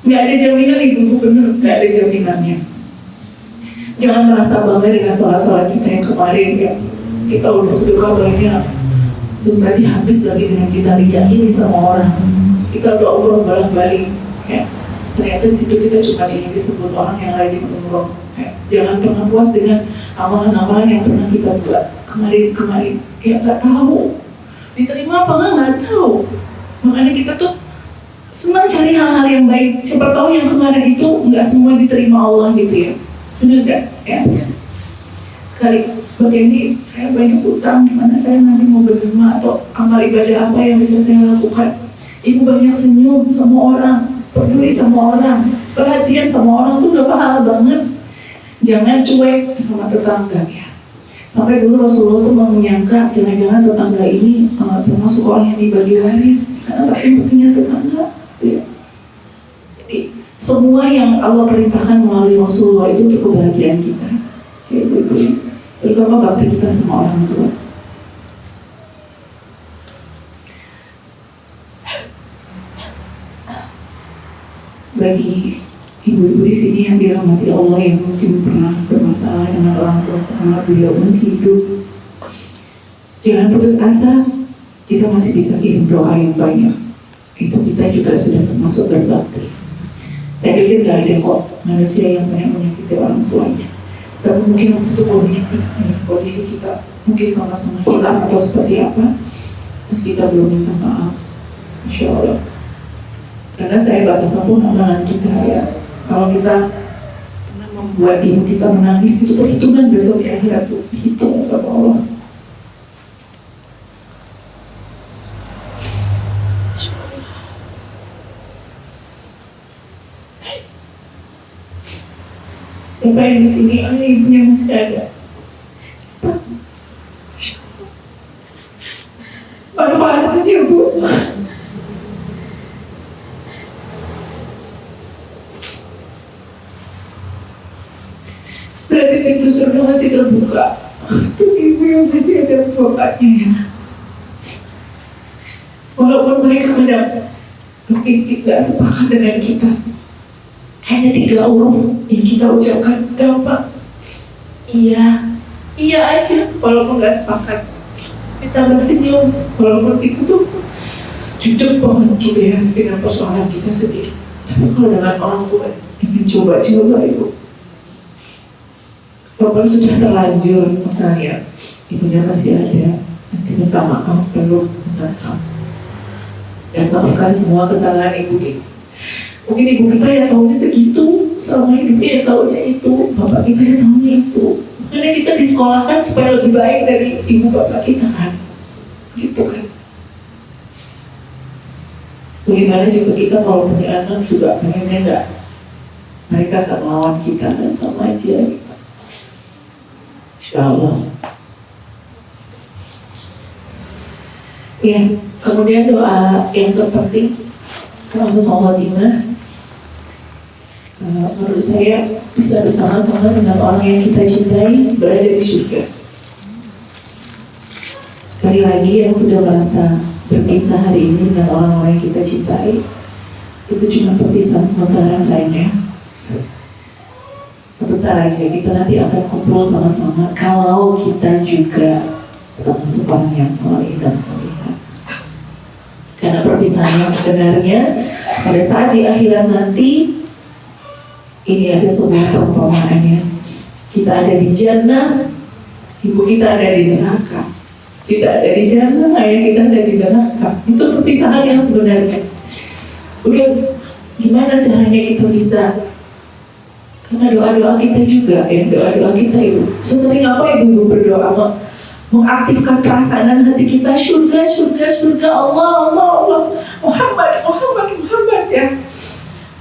S1: nggak ada jaminan ibu-ibu, bener, nggak ada jaminannya. Jangan merasa bangga dengan sholat-sholat kita yang kemarin ya. Kita udah sedekah banyak, terus berarti habis lagi dengan kita lihat ini sama orang. Kita udah umroh balik-balik, ya. Ternyata di situ kita cuma ingin disebut orang yang rajin umroh. Ya. Jangan pernah puas dengan amalan-amalan yang pernah kita buat kemarin. Ya nggak tahu diterima apa nggak tahu. Makanya kita tuh senang cari hal-hal yang baik. Siapa tahu yang kemarin itu nggak semua diterima Allah gitu ya. Benar nggak? Ya. Sekali bagian ini saya banyak utang, gimana saya nanti mau berderma atau amal ibadah apa yang bisa saya lakukan. Ibu banyak senyum sama orang, peduli sama orang, perhatian sama orang tuh udah pahala banget. Jangan cuek sama tetangga ya. Sampai dulu Rasulullah tuh menyangka jangan-jangan tetangga ini termasuk orang yang dibagi waris karena saking pentingnya tetangga gitu ya. Jadi semua yang Allah perintahkan melalui Rasulullah itu untuk kebahagiaan kita ya ibu-ibu, terutama bakti kita sama orang tua. Bagi ibu-ibu di sini yang dirahmati Allah yang mungkin pernah bermasalah dengan orang tua selama beliau masih hidup, jangan putus asa. Kita masih bisa kirim doa yang banyak. Itu kita juga sudah termasuk berbakti. Saya pikir gak ada kok manusia yang banyak menyakiti orang tuanya. Tapi mungkin waktu itu kondisi kita mungkin sama-sama hilang atau seperti apa, terus kita belum minta maaf. Masya Allah. Karena saya betapapun amalan kita ya, kalau kita pernah membuat ibu kita menangis, itu perhitungan besok di akhirat itu dihitung sama Allah. Siapa yang di sini? Ibunya masih ada. Manfaat saja Bu. Berarti pintu surga masih terbuka untuk ibu yang masih ada bapaknya ya. Walaupun mereka kadang mungkin tidak sepakat dengan kita, hanya 3 huruf yang kita ucapkan gampang, iya aja. Walaupun gak sepakat, kita bersenyum walaupun itu tuh jujur banget gitu ya dengan persoalan kita sendiri. Tapi kalau dengan orang tua ingin coba ibu, walaupun sudah terlanjur misalnya ibunya masih ada, nanti minta maaf belum menangkap dan maafkan semua kesalahan ibu kita. Mungkin ibu kita ya tahunya segitu, selama hidupnya ya tahunya itu, bapak kita ya tahunya itu. Makanya kita disekolahkan supaya lebih baik dari ibu bapak kita kan, gitu kan. Bagaimana juga kita kalau punya anak juga pengennya enggak mereka tak melawan kita dan sama aja gitu. Insyaallah. Ya, kemudian doa yang terpenting setelah khotimah, menurut saya bisa bersama-sama dengan orang yang kita cintai berada di surga. Sekali lagi yang sudah merasa berpisah hari ini dengan orang-orang yang kita cintai, itu cuma perpisahan sementara saja. Sebentar aja kita nanti akan kumpul sama-sama kalau kita juga termasuk orang yang soleh dan solehah. Karena perpisahan yang sebenarnya pada saat di akhirat nanti ini ada sebuah perumpamaannya. Kita ada di jannah, ibu kita ada di neraka. Kita ada di jannah, ayah kita ada di neraka. Itu perpisahan yang sebenarnya. Udah gimana caranya kita bisa? Karena doa-doa kita juga ya, doa-doa kita ibu. Sesering apa ibu berdoa mengaktifkan perasaan hati kita, surga, Allah, Muhammad ya.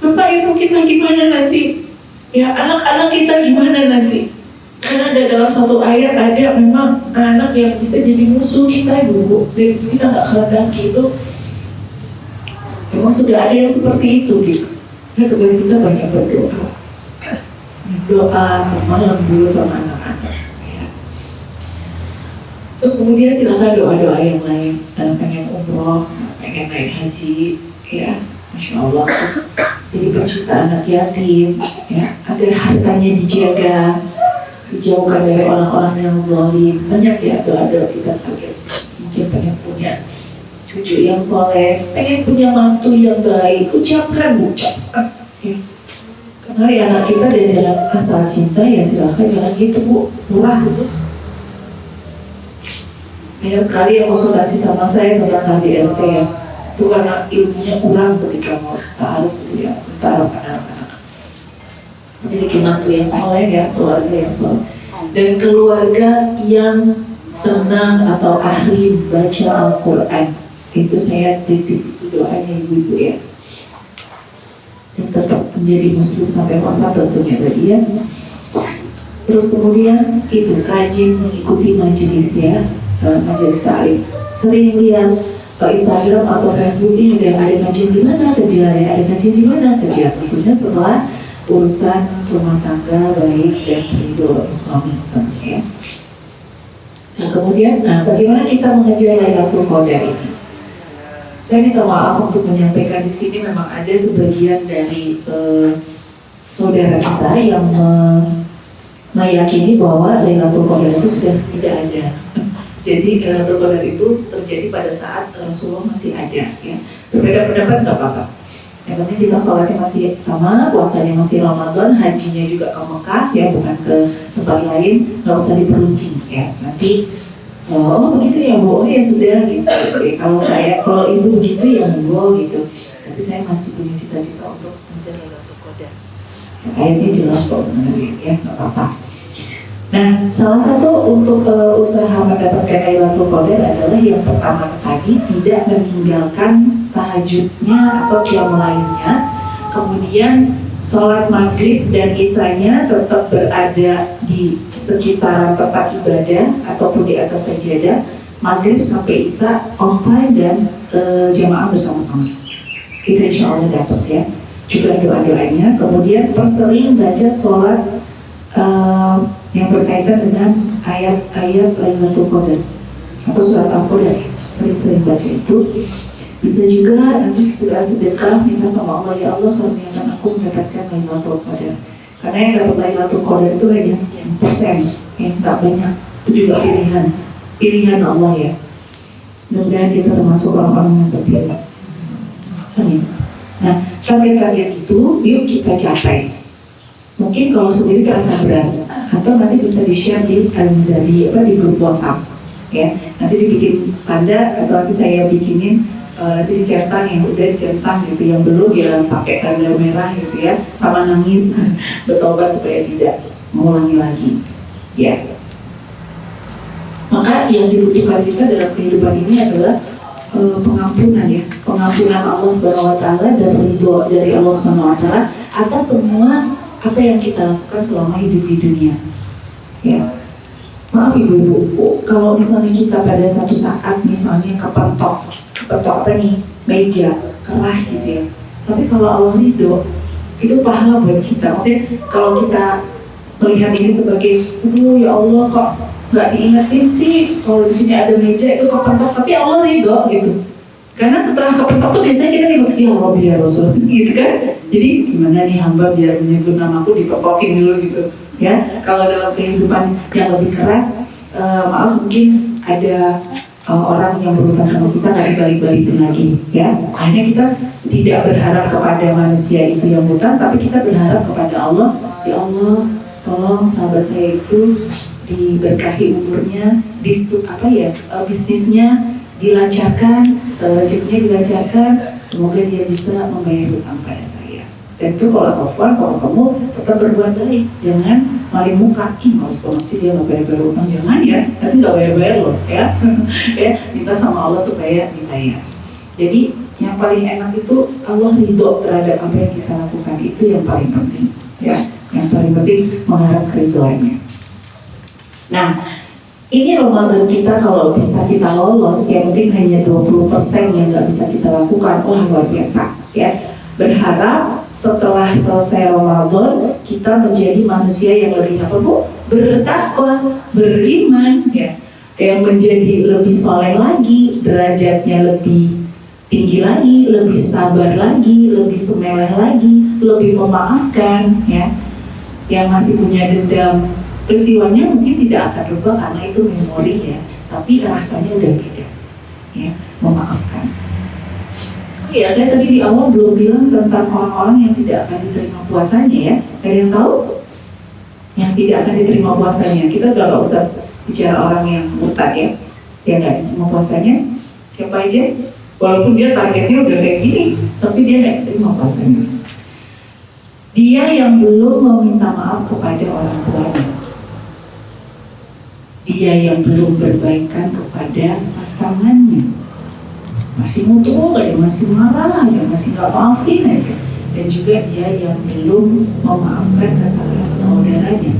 S1: Bapak ibu kita gimana nanti? Ya, anak-anak kita gimana nanti? Karena ada dalam satu ayat ada memang anak yang bisa jadi musuh kita ibu, dan kita nggak kehendaki itu. Memang sudah ada yang seperti itu gitu. Nah, tugas kita banyak berdoa, malam dulu sama anak-anak. Ya. Terus kemudian silakan doa-doa yang lain. Pengen umroh, pengen naik haji, ya, Masya Allah. Terus jadi pencipta anak yatim, ya, agar hartanya dijaga, dijauhkan dari orang-orang yang zalim. Banyak ya doa-doa kita target. Mungkin pengen punya cucu yang soleh, pengen punya mantu yang baik, ucapkan. Ya. Karena ya anak kita dan jalan asal cinta ya silahkan jangan gitu Bu, murah gitu. Banyak sekali yang konsultasi sama saya tentang KDRT ya. Itu karena ilmunya kurang ketika mau ta'aruf itu ya, ta'aruf anak-anak. Memiliki mantu yang soleh ya, keluarga yang soleh, dan keluarga yang senang atau ahli baca Al-Quran. Itu saya titip doanya ibu-ibu ya. menjadi muslim sampai wafat tentunya tadi ya. Terus kemudian itu rajin mengikuti majelis ya, majelis taklim. Sering lihat Instagram atau Facebook ini ada kajian di mana kerja, ada kajian di mana kerja. Tentunya setelah urusan rumah tangga baik dan ridho suami ya. Nah kemudian, bagaimana kita mengejar Lailatul Qadar ini? Saya minta maaf untuk menyampaikan di sini memang ada sebagian dari saudara kita yang meyakini bahwa Lailatul Qadar itu sudah tidak ada. Jadi Lailatul Qadar itu terjadi pada saat Rasulullah masih ada ya. Berbeda pendapat nggak apa-apa. Yang penting kita sholatnya masih sama, puasanya masih Ramadan, hajinya juga ke Mekah ya, bukan ke tempat lain, nggak usah diperuncing ya. Nanti oh begitu ya Bu, oh ya sudah gitu. Oke, kalau ibu begitu ya monggo gitu. Tapi saya masih punya cita-cita untuk mengejar Lailatul Qadar. Ya, ayatnya jelas kok sebenarnya ya, nggak apa-apa. Nah, salah satu untuk usaha mendapatkan Lailatul Qadar adalah yang pertama tadi tidak meninggalkan tahajudnya atau qiyam lainnya, kemudian sholat maghrib dan isanya tetap berada di sekitaran tempat ibadah ataupun di atas sajadah, maghrib sampai isya on time dan jamaah bersama-sama. Itu insya Allah dapat ya. Juga doa-doanya, kemudian persering baca sholat yang berkaitan dengan ayat-ayat Lailatul Qadar atau surat Al-Qadar, sering-sering baca itu. Bisa juga nanti segera sedekah minta sama Allah, ya Allah karuniakan aku mendapatkan Lailatul Qadar. Karena yang dapat Lailatul Qadar itu hanya sekian persen, yang tak banyak. Itu juga pilihan Allah ya. Mudah-mudahan kita termasuk orang-orang yang terpilih. Amin. Nah, target-target itu yuk kita capai. Mungkin kalau sendiri terasa berat, atau nanti bisa di-share di Aziza di grup WhatsApp ya. Nanti dibikin tanda atau nanti saya bikinin nanti dicentang, yang udah dicentang gitu, yang belum ya pakai tanda merah gitu ya, sama nangis bertobat supaya tidak mengulangi lagi ya. Maka yang dibutuhkan kita dalam kehidupan ini adalah pengampunan ya, pengampunan Allah Subhanahu wa taala dan ridho dari Allah Subhanahu wa taala atas semua apa yang kita lakukan selama hidup di dunia ya. Maaf ibu-ibu, kalau misalnya kita pada satu saat misalnya kepentok apa nih, meja keras gitu ya, tapi kalau Allah ridho itu pahala buat kita. Maksudnya kalau kita melihat ini sebagai ya Allah kok nggak diingetin sih kalau di sini ada meja itu kepentok, tapi Allah ridho gitu. Karena setelah kepentok tuh biasanya kita nih, ya Allah biar Rasul gitu kan. Jadi gimana nih hamba biar menyebut namaku dipetokin dulu gitu ya. Kalau dalam kehidupan yang lebih keras, maaf mungkin ada orang yang berhutang sama kita nggak dibalik-balikin lagi ya. Akhirnya kita tidak berharap kepada manusia itu yang hutang, tapi kita berharap kepada Allah. Ya Allah, tolong sahabat saya itu diberkahi umurnya, bisnisnya dilancarkan, rezekinya dilancarkan, semoga dia bisa membayar hutang pada saya. Dan itu kalau Taufan, kalau kamu tetap berbuat baik, jangan maling muka, harus promosi dia nggak bayar hutang, jangan ya, nanti nggak bayar loh ya. Ya, minta sama Allah supaya dibayar. Jadi yang paling enak itu Allah ridho terhadap apa yang kita lakukan, itu yang paling penting ya. Yang paling penting mengharap keridhoannya. Nah, ini Ramadan kita kalau bisa kita lolos ya, mungkin hanya 20% yang nggak bisa kita lakukan. Wah luar biasa ya. Berharap setelah selesai Ramadan kita menjadi manusia yang lebih apa Bu? Bertakwa, beriman ya, yang menjadi lebih soleh lagi, derajatnya lebih tinggi lagi, lebih sabar lagi, lebih semeleh lagi, lebih memaafkan ya. Yang masih punya dendam, peristiwanya mungkin tidak akan berubah karena itu memori ya, tapi rasanya udah beda ya, memaafkan. Ya, saya tadi di awal belum bilang tentang orang-orang yang tidak akan diterima puasanya ya. Ada yang tahu? Yang tidak akan diterima puasanya. Kita udah gak usah bicara orang yang murtad ya, yang gak diterima puasanya. Siapa aja? Walaupun dia targetnya udah kayak gini, tapi dia gak diterima puasanya. Dia yang belum meminta maaf kepada orang tuanya. Dia yang belum berbaikan kepada pasangannya. Masih mutu aja, masih marah aja, masih nggak maafin aja. dan juga dia yang belum memaafkan kesalahan saudaranya.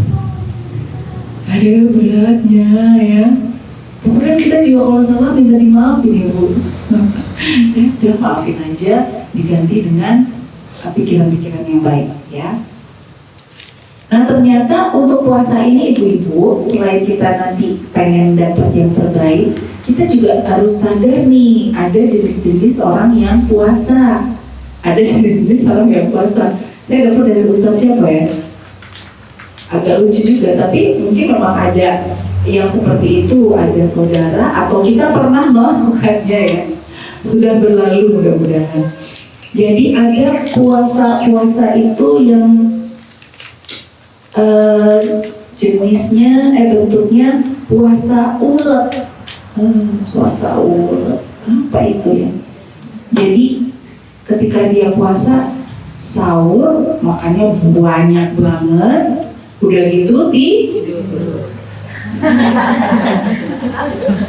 S1: Ada beratnya ya. Tapi kan kita juga kalau salah minta dimaafin ya Bu. Ya, udah maafin aja, diganti dengan pikiran-pikiran yang baik ya. Nah ternyata untuk puasa ini ibu-ibu, selain kita nanti pengen dapat yang terbaik, kita juga harus sadar nih, ada jenis-jenis orang yang puasa. Ada jenis-jenis orang yang puasa. Saya dapat dari Ustaz siapa ya? Agak lucu juga, tapi mungkin memang ada yang seperti itu, ada saudara atau kita pernah melakukannya ya. Sudah berlalu mudah-mudahan. Jadi ada puasa-puasa itu yang jenisnya, bentuknya puasa ulet. Puasa ulet, apa itu ya? Jadi ketika dia puasa, sahur, makannya banyak banget, udah gitu tidur.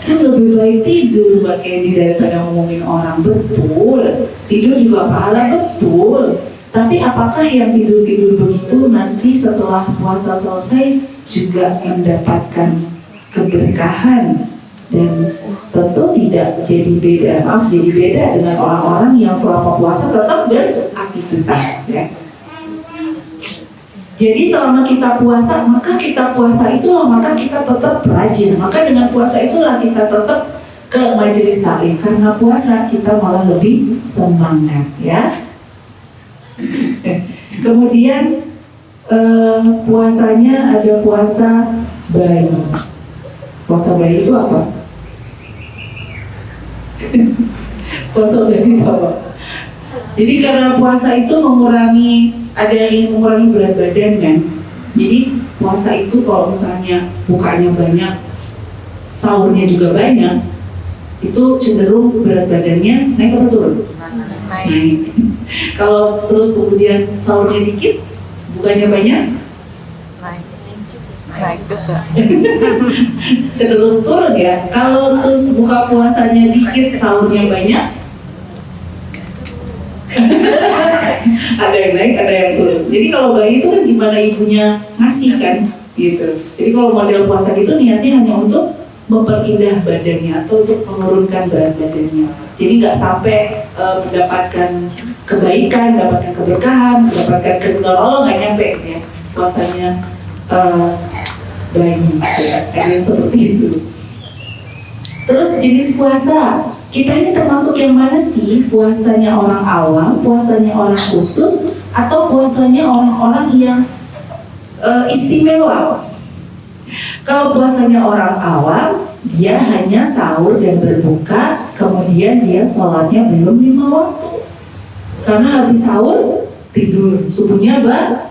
S1: Kan lebih baik tidur Mbak Candy daripada ngomongin orang. Betul, tidur juga pahala, betul. Tapi apakah yang tidur-tidur begitu nanti setelah puasa selesai juga mendapatkan keberkahan? Dan tentu tidak jadi beda, jadi beda dengan orang-orang yang selama puasa tetap beraktivitas ya. Jadi selama kita puasa, maka kita puasa itulah, maka kita tetap rajin. Maka dengan puasa itulah kita tetap ke majelis taklim. Karena puasa kita malah lebih semangat ya. Kemudian puasanya ada puasa bayi. Puasa bayi itu apa? Puasa bayi itu apa? Jadi karena puasa itu mengurangi, ada yang mengurangi berat badan kan. Jadi puasa itu kalau misalnya bukanya banyak, sahurnya juga banyak, itu cenderung berat badannya naik apa turun? Naik. Kalau terus kemudian sahurnya dikit, bukanya banyak, naik terus ya. Cenderung turun ya. Kalau terus buka puasanya dikit, sahurnya banyak, ada yang naik, ada yang turun. Jadi kalau bayi itu kan gimana ibunya ngasih kan, gitu. Jadi kalau model puasa gitu niatnya hanya untuk memperindah badannya atau untuk menurunkan berat badannya. Jadi nggak sampai mendapatkan kebaikan, mendapatkan keberkahan, mendapatkan keridhaan Allah, nggak nyampe ya puasanya bayi. Ya. Ada yang seperti itu. Terus jenis puasa. Kita ini termasuk yang mana sih? Puasanya orang awam, puasanya orang khusus, atau puasanya orang-orang yang istimewa? Kalau puasanya orang awam, dia hanya sahur dan berbuka, kemudian dia sholatnya belum 5 waktu. Karena habis sahur, tidur, subuhnya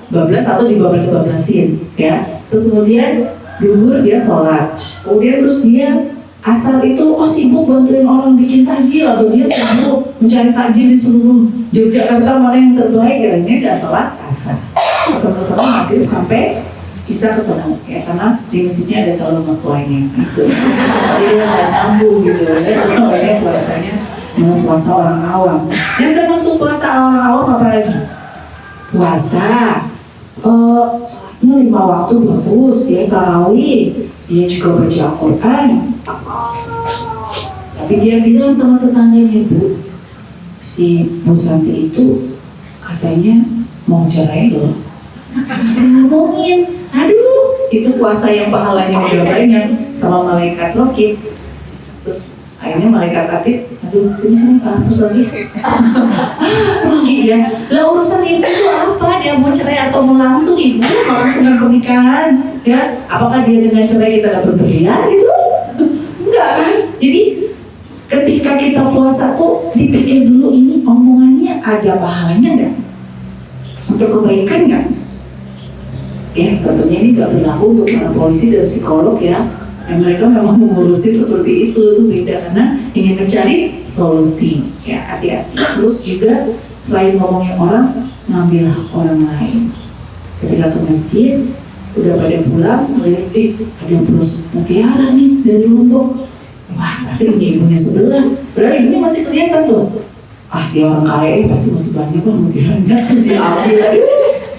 S1: bablas atau dibablas-bablasin ya. Terus kemudian duhur dia sholat, kemudian terus dia asal itu sibuk bantuin orang bikin takjil, atau dia sibuk mencari takjil di seluruh Yogyakarta mana yang terbaik, akhirnya dia sholat asar. Ketemu-ketemu maghrib sampai bisa ketemu ya, karena di masjidnya ada calon mertuanya gitu. Jadi dia nggak nyambung gitu ya, namanya puasanya puasa orang awam. Yang termasuk puasa orang awam apa lagi? Puasa sholatnya 5 waktu bagus, dia tarawih, dia juga baca Al-Quran. Tapi dia bilang sama tetangganya, Bu, si Bu Santi itu katanya mau cerai loh. Ngomongin, aduh, itu puasa yang pahalanya udah banyak sama malaikat Rokib. Terus akhirnya malaikat Atid, aduh, sini hapus lagi. Rugi ya. Lah urusan ibu itu apa? Dia mau cerai atau mau langsung ibu mau langsung pernikahan? Ya, apakah dia dengan cerai kita dapat berlian gitu? Enggak kan? Jadi ketika kita puasa tuh dipikir dulu ini omongannya ada pahalanya nggak? Untuk kebaikan nggak? Ya tentunya ini nggak berlaku untuk para polisi dan psikolog ya. Dan mereka memang mengurusi seperti itu beda karena ingin mencari solusi ya, hati-hati. Terus juga selain ngomongin orang, ngambil hak orang lain. Ketika ke masjid udah pada pulang, melihat ada bros mutiara nih dari Lombok. Wah, pasti ini ibunya sebelah. Berarti ibunya masih kelihatan tuh. dia orang kaya pasti masih banyak lah mutirannya, terus diambil lagi.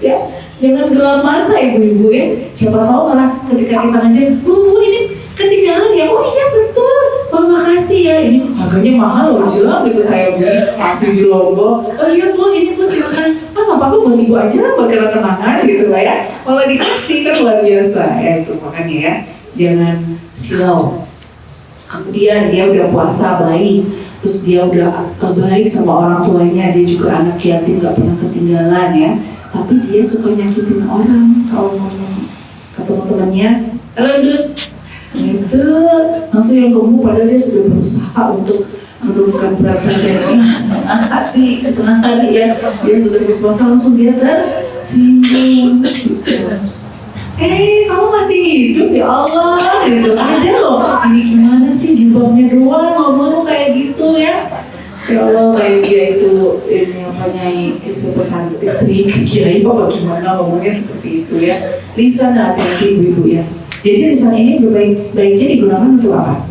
S1: Ya, jangan gelap mata ibu-ibu ya. Siapa tahu malah ketika kita ngajarin, bu ini ketinggalan ya, oh iya betul, makasih ya, ini harganya mahal loh Jeng, gitu saya beli pasti di Lombok. Oh iya bu, ini bu silakan, nggak apa-apa buat ibu aja, buat kenang-kenangan gitu lah ya. Malah dikasih kan luar biasa ya, itu makanya ya, jangan silau. Kemudian dia udah puasa baik, terus dia udah baik sama orang tuanya, dia juga anak yatim gak pernah ketinggalan ya. Tapi dia suka nyakitin orang kalau ngomong ke teman-temannya, halo Dut, itu langsung yang kamu padahal dia sudah berusaha untuk menurunkan berat badannya, senang hati ya, dia sudah berpuasa langsung dia tersinggung gitu. Kamu masih hidup ya Allah, gitu saja loh. Ini gimana sih jilbabnya doang, ngomong kayak gitu ya. Ya Allah, kayak dia itu ini mempunyai istri kiai apa gimana ngomongnya seperti itu ya. Lisan hati-hati ibu-ibu ya. Jadi lisan ini baiknya digunakan untuk apa?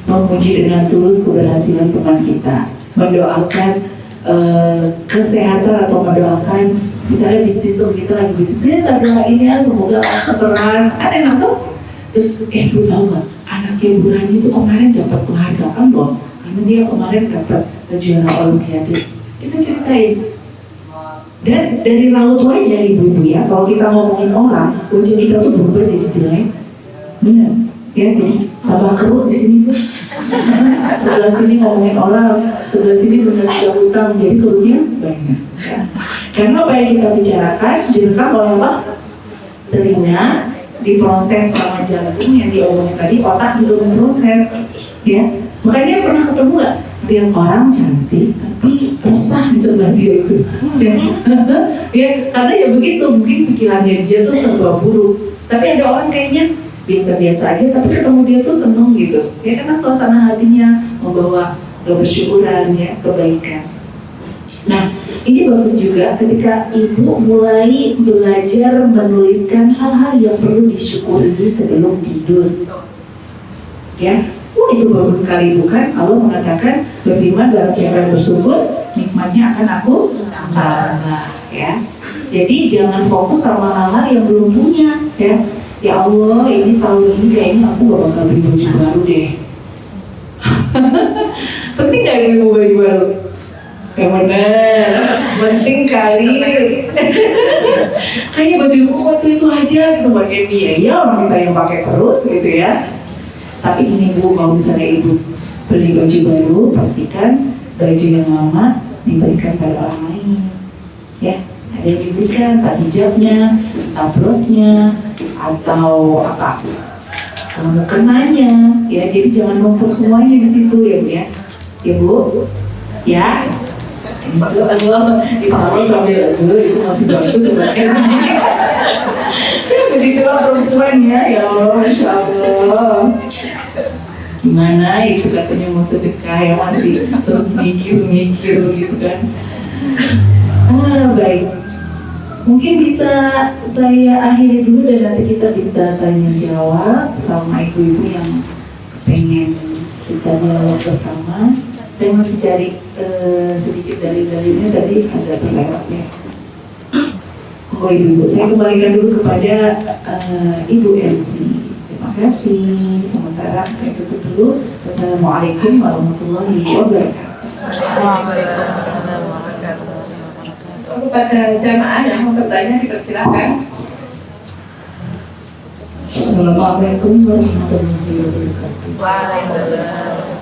S1: Memuji dengan tulus keberhasilan teman kita, mendoakan kesehatan atau mendoakan misalnya bisnis kita lagi bisnisnya adalah ini ya, semoga keras, kan enak tuh. Terus bu tahu nggak, anaknya Bu Rani itu kemarin dapat penghargaan loh, karena dia kemarin dapat juara Olimpiade. Kita ceritain. Dan dari raut wajah ibu-ibu ya, kalau kita ngomongin orang, wajah kita tuh berubah jadi jelek, benar? Ya, jadi tambah kerut di sini tuh. Sebelah sini ngomongin orang, sebelah sini benar tidak hutang, jadi kerutnya banyak. Ya. Karena apa yang kita bicarakan direkam oleh apa? Telinga, diproses sama jantung yang diomongin tadi, otak juga memproses. Ya, makanya pernah ketemu nggak? Lihat orang cantik tapi resah di sebelah dia itu. Ya, karena ya begitu, mungkin pikirannya dia tuh serba buruk. Tapi ada orang kayaknya biasa-biasa aja, tapi ketemu dia tuh seneng gitu. Ya karena suasana hatinya membawa kebersyukuran ya, kebaikan. Nah, ini bagus juga ketika ibu mulai belajar menuliskan hal-hal yang perlu disyukuri sebelum tidur. Ya, itu bagus sekali bukan? Allah mengatakan berfirman, barang siapa yang bersyukur, nikmatnya akan aku tambah. Ya, jadi jangan fokus sama hal-hal yang belum punya. Ya Allah, ini tahun ini kayaknya aku gak bakal beli baju baru deh. Penting gak beli baju baru? Ya bener, penting kali. Kayaknya baju waktu itu aja gitu pakai dia ya, orang kita yang pakai terus gitu ya. Tapi ini Bu, kalau misalnya ibu beli baju baru, pastikan baju yang lama diberikan pada orang lain. Ya, ada yang diberikan, tak hijabnya, tak brosnya, atau apa? Mukenanya, ya. Jadi jangan numpuk semuanya di situ ya Bu ya. Ya Bu, ya. Bisa ditawar sambil dulu itu masih bagus sebenarnya. Ya begitulah perempuan ya Allah, Masya Allah. Gimana itu katanya mau sedekah ya masih terus mikir gitu kan. Baik. Mungkin bisa saya akhiri dulu dan nanti kita bisa tanya jawab sama ibu-ibu yang pengen kita dialog bersama. Saya masih cari sedikit dalil-dalilnya, tadi ada terlewatnya. Oh ibu-ibu, saya kembalikan dulu kepada Ibu Elsie. Terima kasih. Sementara saya tutup dulu. Wassalamualaikum warahmatullahi wabarakatuh.
S2: Waalaikumsalam warahmatullahi wabarakatuh. Kepada jamaah yang mau bertanya dipersilakan.
S1: Assalamualaikum warahmatullahi wabarakatuh.
S2: Waalaikumsalam.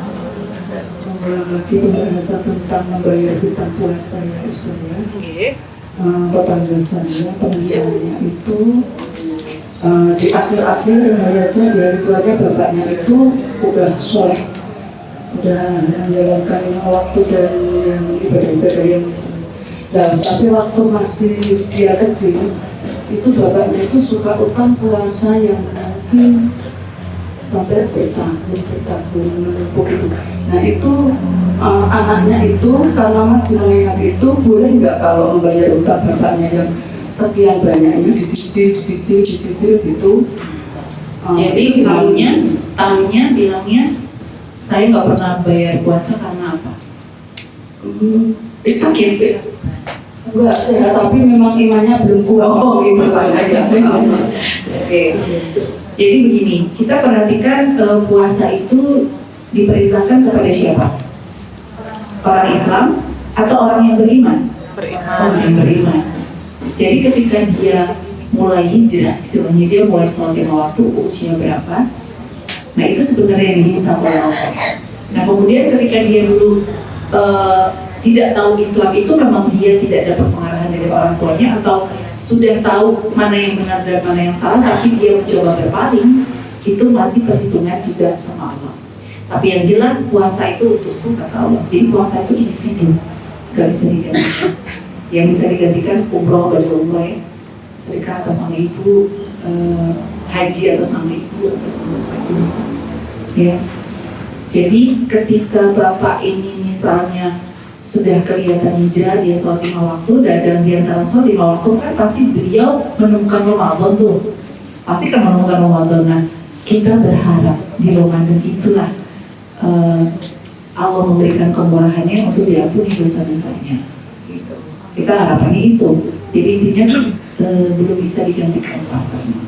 S1: Kita bahasa tentang membayar hutang puasa ya Ustaz ya. Penjelasannya itu di akhir-akhir hayatnya, di hari tuanya bapaknya itu udah soleh, udah menjalankan waktu dan ibadah-ibadah yang tapi waktu masih dia kecil itu bapaknya itu suka utang puasa yang mungkin sampai bertahun menumpuk itu. Nah itu anaknya itu karena masih mengingat itu, boleh nggak kalau membayar utang bapaknya yang sekian banyaknya dicicil gitu.
S3: Jadi tahunya bilangnya saya nggak pernah bayar puasa karena apa?
S1: Sakit ya?
S3: Enggak sehat, tapi memang imannya belum kuat.
S1: Oh, gitu aja. Oke. Jadi begini, kita perhatikan puasa itu diperintahkan kepada siapa? Orang Islam atau orang yang beriman? Orang yang beriman. Jadi ketika dia mulai hijrah, istilahnya dia mulai sholat lima waktu, usia berapa? Nah itu sebenarnya yang dihisab oleh Allah. Nah kemudian ketika dia dulu tidak tahu Islam itu, memang dia tidak dapat pengarahan dari orang tuanya atau sudah tahu mana yang benar dan mana yang salah, tapi dia mencoba berpaling, itu masih perhitungan juga sama Allah. Tapi yang jelas puasa itu untukku kata Allah. Jadi puasa itu individu, gak bisa digantikan. Yang bisa digantikan umroh, bagi umroh ya, sedekah atas nama ibu, haji atas nama ibu, atas nama bapak itu bisa. Ya. Jadi ketika bapak ini misalnya sudah kelihatan hijrah, dia sholat 5 waktu, dan di antara sholat 5 waktu kan pasti beliau menemukan Ramadan tuh, pasti kan menemukan Ramadan. Nah kita berharap di Ramadan itulah Allah memberikan kemurahannya untuk diampuni dosa-dosanya. Gitu. Kita harapannya itu. Jadi intinya belum bisa digantikan puasanya.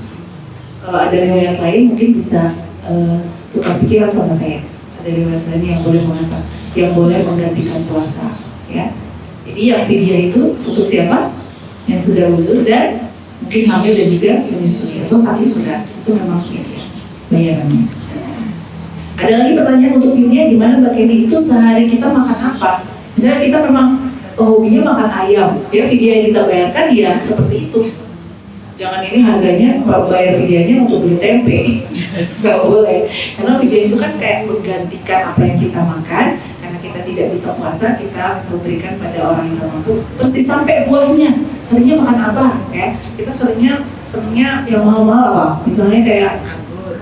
S1: Kalau ada riwayat lain mungkin bisa tukar pikiran sama saya. Ada riwayat lain yang boleh mengatakan, yang boleh menggantikan puasa, ya. Jadi yang fidyah itu untuk siapa? Yang sudah uzur dan mungkin hamil dan juga menyusui atau sakit berat, itu memang fidyah bayarannya. Ada lagi pertanyaan untuk fidyah, gimana Mbak Kenny, itu sehari kita makan apa? Misalnya kita memang hobinya makan ayam, ya fidyah yang kita bayarkan ya seperti itu. Jangan ini harganya bayar fidyahnya untuk beli tempe, nggak boleh. Karena fidyah itu kan kayak menggantikan apa yang kita makan. Karena kita tidak bisa puasa, kita memberikan pada orang yang mampu. Pasti sampai buahnya. Seringnya makan apa? Ya, kita seringnya yang mahal-mahal apa? Misalnya kayak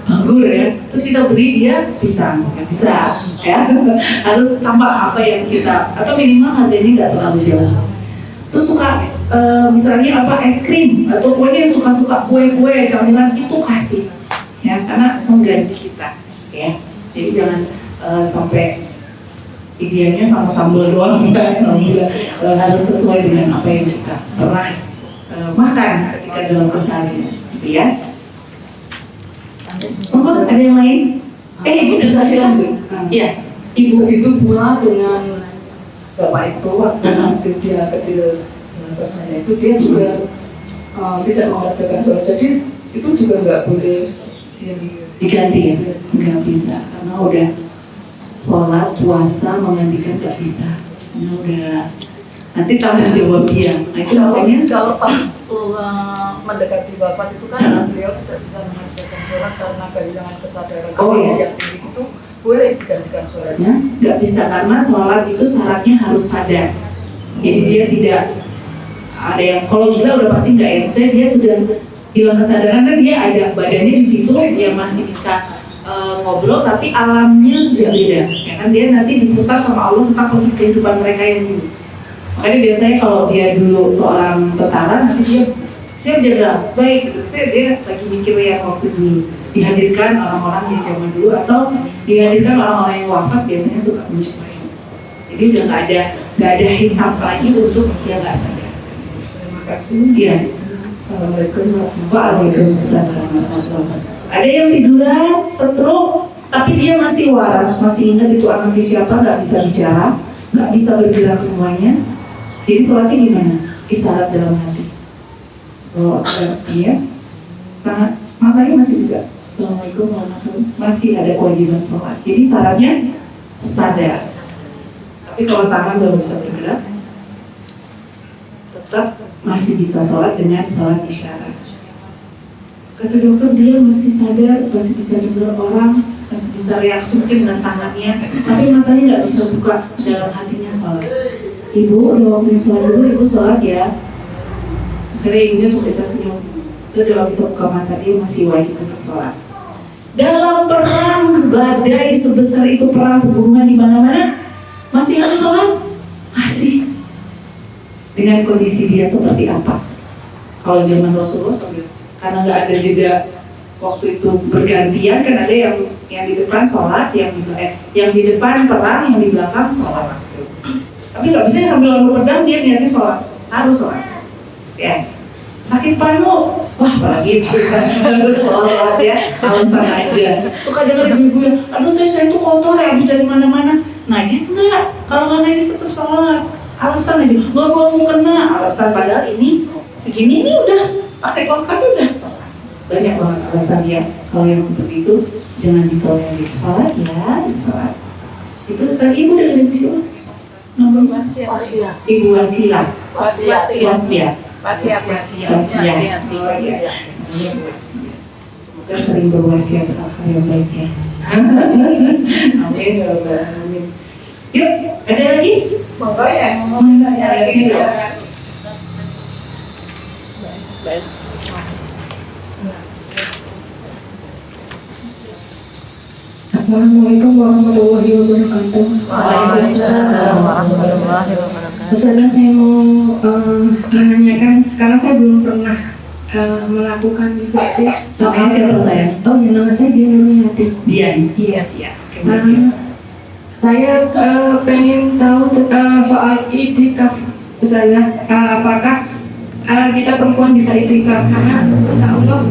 S1: anggur ya. Terus kita beri dia pisang, nggak bisa. Ya, harus tambah apa yang kita, atau minimal harganya nggak terlalu jauh. Terus suka misalnya apa, es krim atau pokoknya yang suka-suka kue-kue camilan itu kasih ya, karena mengganti kita ya. Jadi jangan sampai idealnya sama sambal doang, harus sesuai dengan apa yang kita pernah makan ketika dalam keseharian gitu ya. Oh, ada yang lain? Ibu udah bisa lanjut. Iya,
S3: Ibu itu pulang dengan bapak itu waktu masih dia kecil, saya itu dia juga tidak mengerjakan sholat, jadi itu juga nggak boleh
S1: diganti ya, nggak bisa karena udah sholat puasa menggantikan, nggak bisa karena udah nanti tanggung jawab dia. Nah itu makanya
S3: kalau pas mendekati wafat itu kan beliau tidak bisa mengerjakan sholat karena kehilangan kesadaran.
S1: Oh iya,
S3: yang tinggi itu boleh digantikan sholatnya?
S1: Nggak bisa karena sholat itu syaratnya harus sadar. Jadi dia tidak ada yang, kalau gila udah pasti nggak ya. Misalnya dia sudah hilang kesadaran kan, dia ada badannya di situ, dia masih bisa ngobrol, tapi alamnya sudah beda. Ya kan dia nanti diputar sama Allah tentang kehidupan mereka yang dulu. Makanya biasanya kalau dia dulu seorang tentara, nanti dia siap jaga baik gitu. Saya dia lagi mikir yang waktu dulu dihadirkan orang-orang yang zaman dulu atau dihadirkan orang-orang yang wafat, biasanya suka muncul. Jadi udah nggak ada hisab lagi untuk dia nggak sadar.
S3: Terima kasih.
S1: Iya.
S3: Assalamualaikum
S1: Waalaikumsalam. Ada yang tiduran, stroke, tapi dia masih waras, masih ingat itu anaknya siapa, nggak bisa bicara, nggak bisa bergerak semuanya. Jadi sholatnya gimana? Isyarat dalam hati. Oh, iya. Matanya masih bisa. Assalamualaikum warahmatullahi wabarakatuh. Masih ada kewajiban sholat. Jadi syaratnya sadar. Tapi kalau tangan belum bisa bergerak, tetap masih bisa sholat dengan sholat isyarat. Kata dokter dia masih sadar, masih bisa dengar orang, masih bisa reaksi mungkin dengan tangannya, tapi matanya nggak bisa buka, dalam hatinya sholat. Ibu udah waktunya sholat dulu, ibu sholat ya. Misalnya ibunya tuh bisa senyum, dia udah gak bisa buka mata, dia masih wajib untuk sholat. Dalam perang badai sebesar itu, perang hubungan di mana-mana, masih harus sholat? Masih. Dengan kondisi dia seperti apa? Kalau zaman Rasulullah sambil, karena nggak ada jeda waktu itu bergantian, kan ada yang di depan sholat, yang di depan perang, yang di belakang sholat. Tapi nggak bisa sambil lampu pedang dia niatnya sholat, harus sholat. Ya, sakit panu, wah apalagi itu kan harus sholat ya, alasan aja. Suka denger ibu-ibu ya, aduh teh saya tuh kotor ya, habis dari mana-mana. Najis nggak? Kalau nggak najis tetap sholat. Alasan aja, nggak mau kena alasan, padahal ini segini nih udah pakai kaos kaki udah sholat. Banyak banget alasan ya. Kalau yang seperti itu jangan ditolerir. Sholat ya, sholat. Itu tadi ibu dengan ibu siapa? Namanya Ibu Wasilah. Wasiat. Semoga sering berwasiat hal yang baik ya. Amin ya Rabbal alamin. Yuk, ada lagi?
S2: Monggo ya.
S1: Ada lagi ya.
S3: Assalamualaikum warahmatullahi wabarakatuh.
S2: Waalaikumsalam warahmatullahi wabarakatuh.
S3: Ustazah, saya mau menanyakan, sekarang saya belum pernah melakukan divisi.
S1: Namanya siapa saya?
S3: Oh ya, nama saya Dian Nurhayati.
S1: Dian.
S3: Iya.
S1: Iya.
S3: Saya pengen tahu soal itikaf, Ustazah. Apakah kita perempuan bisa itikaf? Karena insya Allah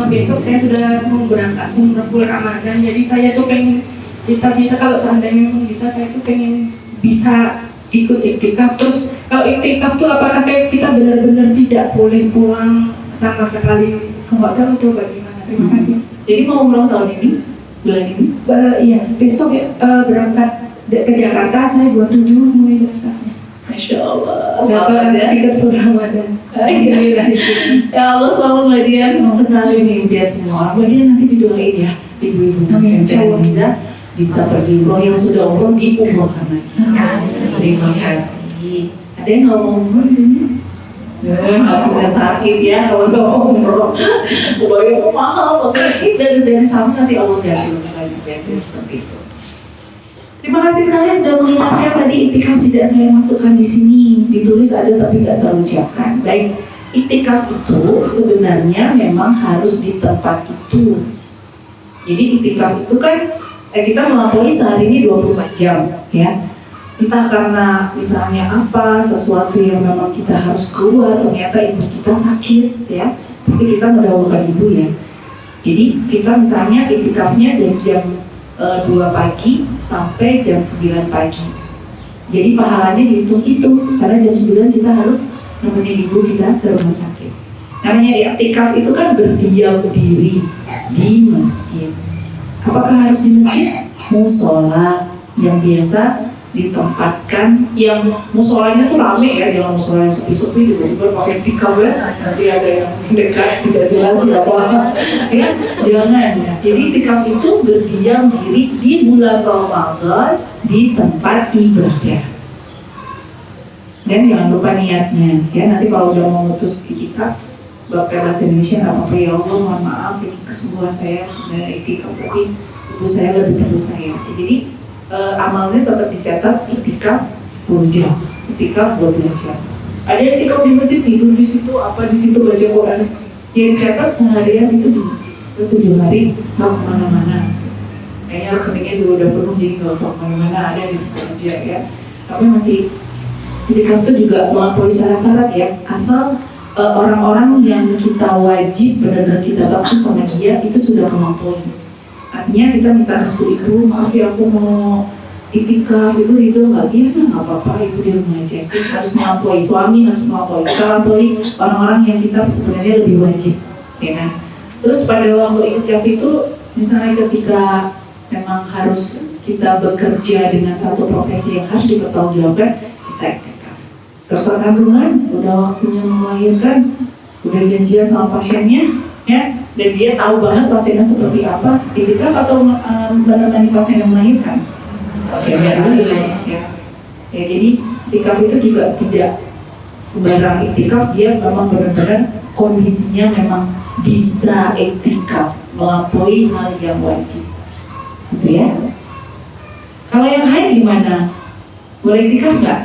S3: besok saya sudah mau berangkat umrah bulan Ramadan. Jadi saya tuh pengen cita-cita kalau seandainya memang bisa, saya tuh pengen bisa ikut iktikaf. Terus kalau iktikaf tuh apakah kayak kita benar-benar tidak boleh pulang sama sekali ke hotel atau bagaimana? Terima kasih.
S1: Jadi mau umroh tahun ini, bulan ini?
S3: Iya, besok ya, berangkat ke Jakarta. Saya 27 mulai berangkatnya.
S1: Masya Allah.
S3: Selamat ikut bulan Ramadan.
S1: Ya Allah, selamat Mbak Dian, senang sekali nih lihat semua. Mbak Dian nanti didoain ya, ibu-ibu yang Aziza bisa pergi umroh, yang sudah umroh di umrohkan lagi. Terima kasih. Ada yang nggak mau umroh di sini? Hatinya sakit ya kalau nggak mau umroh. Kebayang mahal, oke. Dari sana nanti Allah ganti lebih banyak, biasanya seperti itu. Terima kasih sekali sudah mengingatkan. Tadi itikaf tidak saya masukkan di sini, ditulis ada tapi nggak terucapkan. Baik, itikaf itu sebenarnya memang harus di tempat itu. Jadi itikaf itu kan kita melampaui sehari ini 24 jam ya. Entah karena misalnya apa, sesuatu yang memang kita harus keluar, ternyata ibu kita sakit ya, pasti kita mendahulukan ibu ya. Jadi kita misalnya itikafnya dari jam 2 pagi sampai jam 9 pagi. Jadi pahalanya dihitung itu, karena jam 9 kita harus nemenin ibu kita ke rumah sakit. Namanya iktikaf itu kan berdiam diri di masjid. Apakah harus di masjid? Musola yang biasa ditempatkan, yang musolanya tuh rame ya, jangan musola yang sepi-sepi tiba-tiba pakai tikar ya, nanti ada yang dekat tidak jelas siapa ya, jangan ya. Jadi tikar itu berdiam diri di bulan Ramadan di tempat ibadah. Dan jangan lupa niatnya ya, nanti kalau udah mau mutus itikaf pakai bahasa Indonesia nggak apa-apa, ya Allah mohon maaf ini kesungguhan saya sebenarnya itikaf, tapi ibu saya lebih perlu saya. Jadi amalnya tetap dicatat itikaf 10 jam, itikaf 12 jam. Ada yang itikaf di masjid, tidur di situ, apa di situ baca Quran. Yang dicatat seharian itu di masjid, 7 hari nggak kemana-mana. Kayaknya rekeningnya juga udah penuh, jadi nggak usah kemana-mana, ada di situ aja ya. Tapi masih itikaf itu juga melampaui syarat-syarat ya, asal orang-orang yang kita wajib benar-benar kita bakti sama dia itu sudah melampaui. Artinya kita minta restu ibu, maaf ya aku mau itikaf, itu nggak gimana, nggak apa-apa, ibu di rumah aja. Harus melampaui, suami harus melampaui, kita melampaui orang-orang yang kita sebenarnya lebih wajib, ya kan? Terus pada waktu itikaf itu, misalnya ketika memang harus kita bekerja dengan satu profesi yang harus dipertanggungjawabkan, kita itikaf. Dokter kandungan udah waktunya melahirkan, udah janjian sama pasiennya, ya, dan dia tahu banget pasiennya seperti apa, itikaf atau menemani pasien yang melahirkan pasiennya dulu ya. Ya, jadi itikaf itu juga tidak sembarang itikaf, dia memang benar-benar kondisinya memang bisa itikaf melampaui hal yang wajib, gitu ya. Kalau yang haid gimana? Boleh itikaf nggak?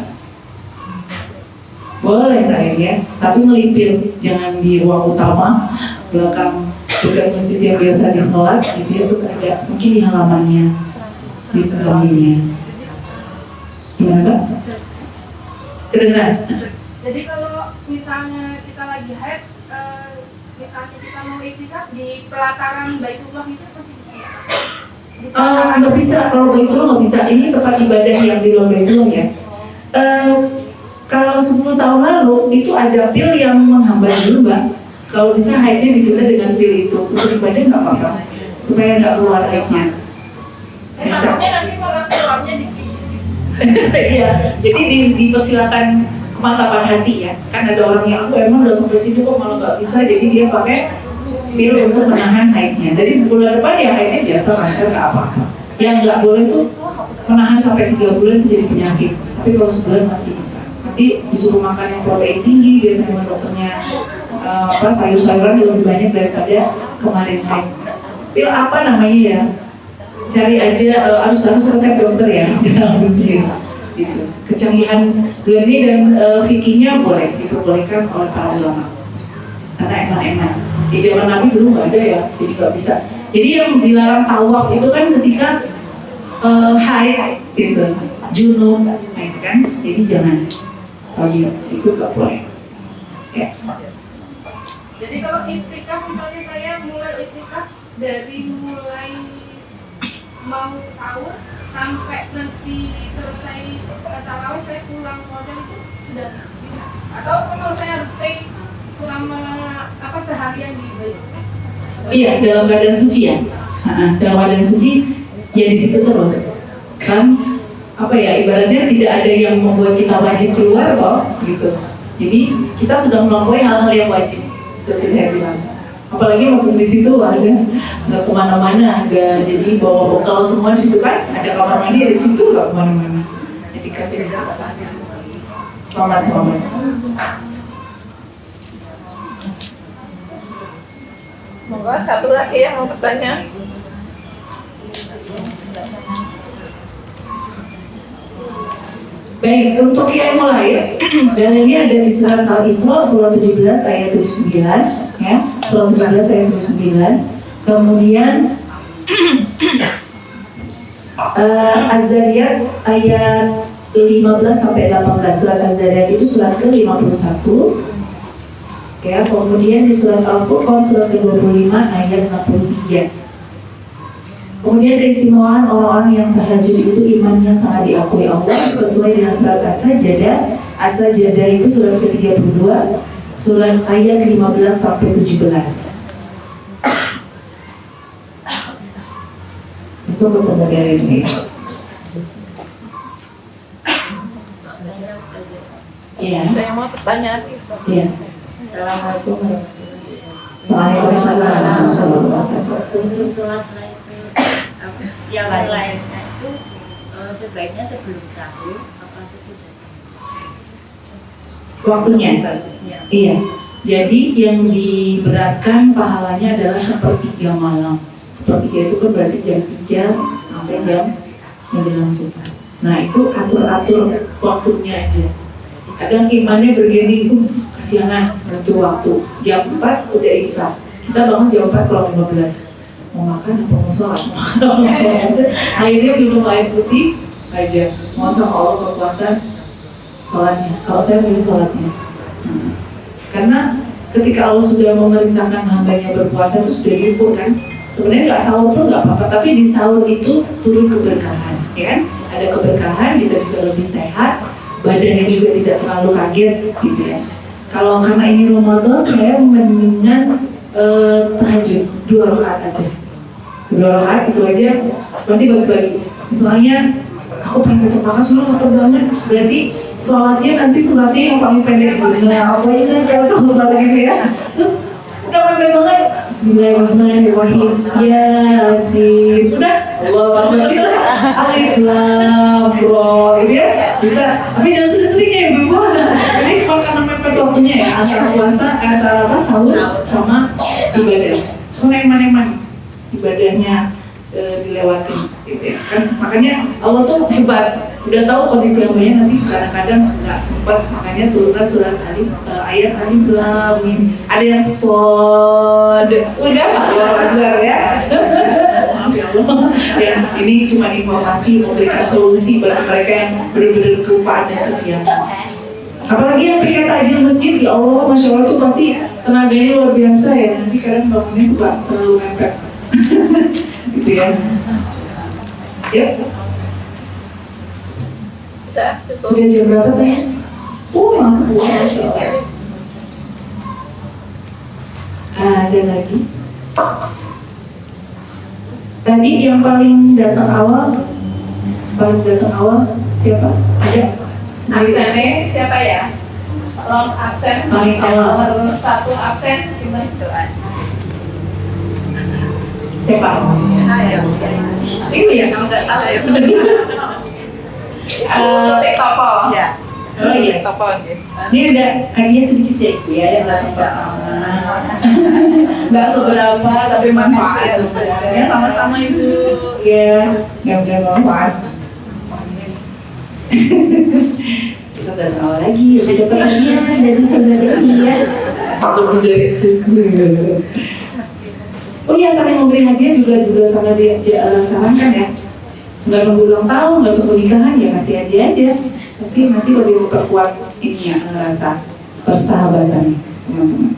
S1: Boleh sayang ya, tapi melipir, jangan di ruang utama, belakang dekat masjid yang biasa disolat gitu ya, terus agak mungkin di halamannya, di sampingnya. Gimana Pak? Kedengeran?
S3: Jadi kalau misalnya kita lagi haid, misalnya kita mau iktikaf di pelataran Baitullah itu masih bisa ya? Di pelataran
S1: Nggak bisa, kalau Baitullah nggak bisa. Ini tempat ibadah yang di luar Baitullah ya. Kalau 10 tahun lalu itu ada pil yang menghambat dulu Mbak. Kalau bisa haidnya ditunda dengan pil itu, untuk ibadah nggak apa-apa, supaya nggak keluar haidnya.
S3: takutnya nanti kalau keluarnya di
S1: Iya, jadi dipersilakan kemantapan hati ya. Kan ada orang yang aku emang udah sampai situ kok malah nggak bisa, jadi dia pakai pil untuk menahan haidnya. Jadi bulan depan ya haidnya biasa lancar, nggak apa-apa. Yang nggak boleh tuh menahan sampai 3 bulan itu jadi penyakit. Tapi kalau sebulan masih bisa. Nanti disuruh makan yang protein tinggi, biasanya dokternya sayur-sayuran yang lebih banyak daripada kemarin haid. Pil apa namanya ya? Cari aja, harus resep dokter ya. Gitu. Kecanggihan bulan ini dan fikihnya boleh diperbolehkan oleh para ulama karena enak-enak. Di zaman Nabi dulu nggak ada ya, jadi nggak bisa. Jadi yang dilarang tawaf itu kan ketika haid gitu, junub, gitu kan. Jadi jangan di situ nggak boleh. Ya.
S3: Jadi kalau iktikaf misalnya saya mulai iktikaf dari mulai mau sahur sampai nanti selesai tarawih saya pulang modal itu sudah bisa. Atau kalau saya harus stay selama seharian di Baitullah?
S1: Iya, dalam keadaan suci ya. Dalam keadaan suci ya di situ terus. Kan ibaratnya tidak ada yang membuat kita wajib keluar kok gitu. Jadi kita sudah melampaui hal-hal yang wajib. Seperti saya bilang. Apalagi waktu di situ ada nggak kemana-mana, jadi bawa bekal semua di situ kan, ada kamar mandi di situ nggak kemana-mana. Jadi kafe di situ. Selamat.
S2: Monggo satu lagi yang mau bertanya.
S1: Baik, untuk yang mulai dalilnya ada di surat Al-Isra surat 17 ayat 79 ya, surat 17 ayat 79. Kemudian Az-Zariyat ayat 15 sampai 18. Surat Az-Zariyat itu surat ke-51 ya. Kemudian di surat Al-Furqan surat ke-25 ayat 63. Kemudian keistimewaan orang-orang yang tahajud itu imannya sangat diakui Allah sesuai dengan surat As-Sajdah. As-Sajdah itu surat ke-32, surat ayat 15 sampai 17. Itu ketemu dari ini. Iya.
S2: Ada yang mau bertanya?
S1: Iya.
S4: Assalamualaikum
S1: Waalaikumsalam warahmatullahi wabarakatuh.
S4: Untuk sholat yang lainnya itu sebaiknya sebelum sahur apa sesudah sahur?
S1: Waktunya.
S4: Bagusnya.
S1: Iya. Jadi yang diberatkan pahalanya adalah sepertiga malam. Sepertiga itu kan berarti jam 3 sampai jam menjelang subuh. Nah itu atur-atur waktunya aja. Kadang imannya bergeni, kesiangan butuh waktu. Jam 4 udah isya. Kita bangun jam 4 kurang 15. Mau makan apa mau sholat? Akhirnya minum air putih aja. Mohon sama Allah kekuatan sholatnya. Kalau saya pilih sholatnya. Karena ketika Allah sudah memerintahkan hambanya berpuasa itu sudah diukur kan. Sebenarnya nggak sahur pun nggak apa-apa, tapi di sahur itu turun keberkahan, ya kan? Ada keberkahan, kita juga lebih sehat, badannya juga tidak terlalu kaget, gitu ya. Kalau karena ini Ramadan, saya mendingan tahajud 2 rakaat aja. 2 rakaat itu aja, nanti bagi-bagi. Misalnya, aku pengen tetap makan sudah lapar banget, berarti sholatnya nanti sholatnya yang paling pendek dulu. Nah, apa ini kalau tuh gitu ya. Terus udah pendek banget. Bismillahirrahmanirrahim. Yasin. Udah. Allah bisa. Alif lam ra. Gitu ya. Bisa. Tapi jangan sering-sering ya ibu-ibu. Ini cuma karena mepet waktunya ya. Antara puasa, antara sahur sama ibadah. Soalnya eman-eman ibadahnya dilewatin gitu ya kan. Makanya Allah tuh hebat. Udah tahu kondisi hambanya nanti kadang-kadang nggak sempat, makanya turunlah surat ayat alif lam mim. Ada yang sod, udah keluar ya. Maaf ya Allah, ya ini cuma informasi memberikan solusi bagi mereka yang benar-benar kelupaan dan kesiangan. Apalagi yang pakai takjil masjid, ya Allah, Masya Allah tuh pasti tenaganya luar biasa ya. Nanti kadang bangunnya suka terlalu mepet. Gitu ya. Yuk. Sudah jam berapa tadi? Masuk semua, Masya Allah. Ada lagi. Tadi yang paling datang awal siapa? Ada?
S2: Absennya siapa ya? Tolong absen.
S1: Paling awal.
S2: Nomor 1 absen, simpan doa.
S1: Siapa?
S2: Saya.
S1: Ini ya?
S2: Kalau nggak salah ya. Topo. Ya.
S1: Oh iya.
S2: Topo.
S1: Ini ada hadiah sedikit ya Ibu ya yang datang pertama. Nggak seberapa tapi manfaat. Ya sama-sama Ibu. Ya, mudah-mudahan manfaat. Bisa datang lagi, udah dapat hadiah dari saudara ya. Udah itu. Oh iya, saling memberi hadiah juga sangat disarankan ya. Nggak nunggu ulang tahun, nggak tunggu nikahan ya, kasih hadiah aja. Pasti nanti lebih memperkuat ini ya, rasa persahabatan teman-teman.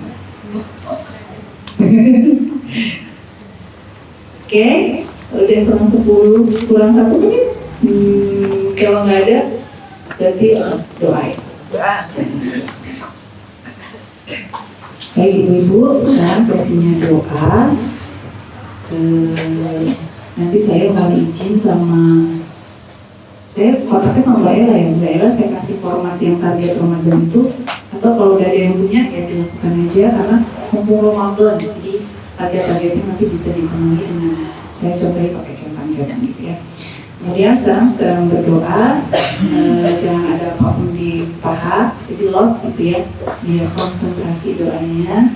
S1: Oke, udah setengah 10 kurang 1 menit. Kalau nggak ada, berarti doain. Baik ibu-ibu, sekarang sesinya doa. Nanti saya mau izin sama kontaknya sama Mbak Ella ya. Mbak Ella saya kasih format yang target Ramadan itu, atau kalau udah ada yang punya ya dilakukan aja karena mumpung Ramadan, jadi target-targetnya nanti bisa dipenuhi dengan saya contohnya pakai centang-centang gitu ya. Kemudian sekarang sedang berdoa, jangan ada apapun di paha, jadi lost gitu ya, biar konsentrasi doanya.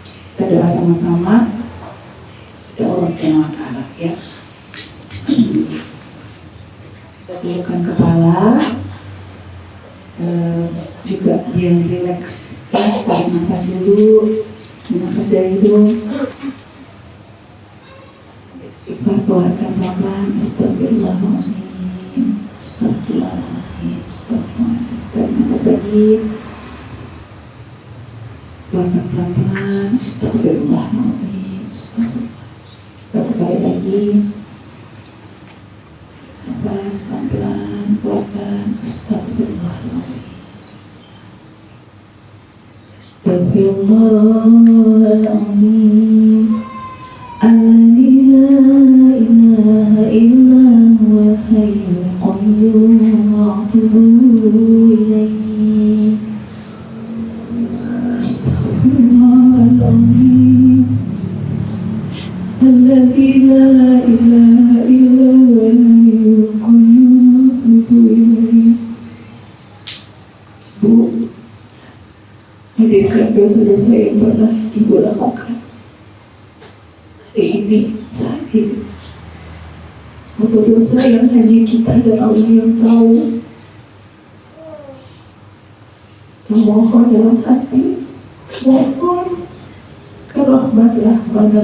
S1: Kita doa sama-sama, ya Allah Subhanahu wa Ta'ala ya. Kita tundukkan kepala, juga biar rileks ya, tarik nafas dulu, nafas dari hidung. Istighfar, keluarkan pelan-pelan. Astagfirullahaladzim, astagfirullahaladzim, astagfirullahaladzim. Tarik nafas lagi, keluarkan pelan-pelan. Astagfirullahaladzim, astagfirullahaladzim. Satu kali lagi, nafas pelan-pelan, keluarkan. Astagfirullahaladzim, astagfirullahaladzim. Alladzi la ilaha illa huwal hayyul qayyum wa atubu ilaihi. Astaghfirullahaladzim. Alladzi la ilaha illa huwal hayyul qayyum wa atubu ilaihi. Bu, hadirkan dosa-dosa yang pernah Ibu lakukan hari ini, saat ini. Suatu dosa yang hanya kita dan Allah yang tahu. Mohon dalam hati, mohon rahmat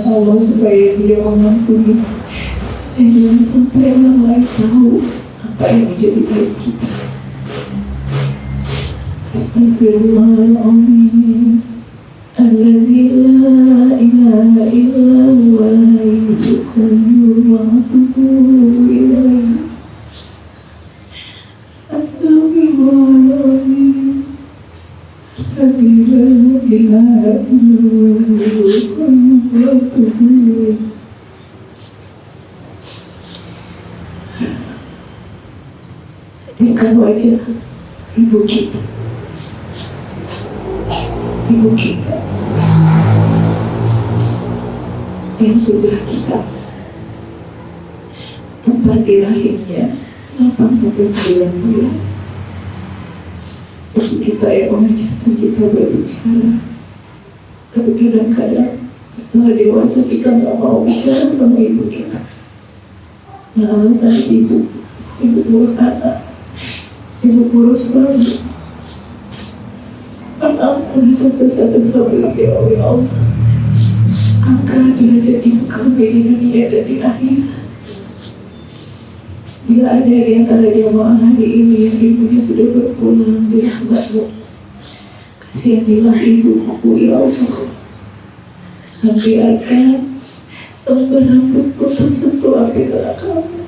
S1: Allah supaya Dia mengampuni, dan jangan sampai orang lain tahu apa yang menjadi aib kita. Astagfirullahaladzim. Alladzi la ilaha illa huwal hayyul qayyum wa atubu ilaihi. Astagfirullahaladzim. Alladzi la ilaha illa huwal qayyum wa atubu ilaihi. Hadirkan wajah ibu kita, ibu kita yang sudah kita tempat di rahimnya 8-9 bulan. Ibu kita yang mengajarkan kita berbicara, tapi kadang-kadang setelah dewasa kita nggak mau bicara sama ibu kita. Nah, alasan sibuk, ibu urus anak, ibu urus bayi. Ampun dosa-dosa beliau ya Allah. Angkat derajat ibu kami di dunia dan di akhirat. Bila ada di antara jamaah hari ini yang ibunya sudah berpulang di rahmat-Mu, Kasihanilah ibuku ya Allah. Jangan biarkan sampai rambutku tersentuh api neraka-Mu.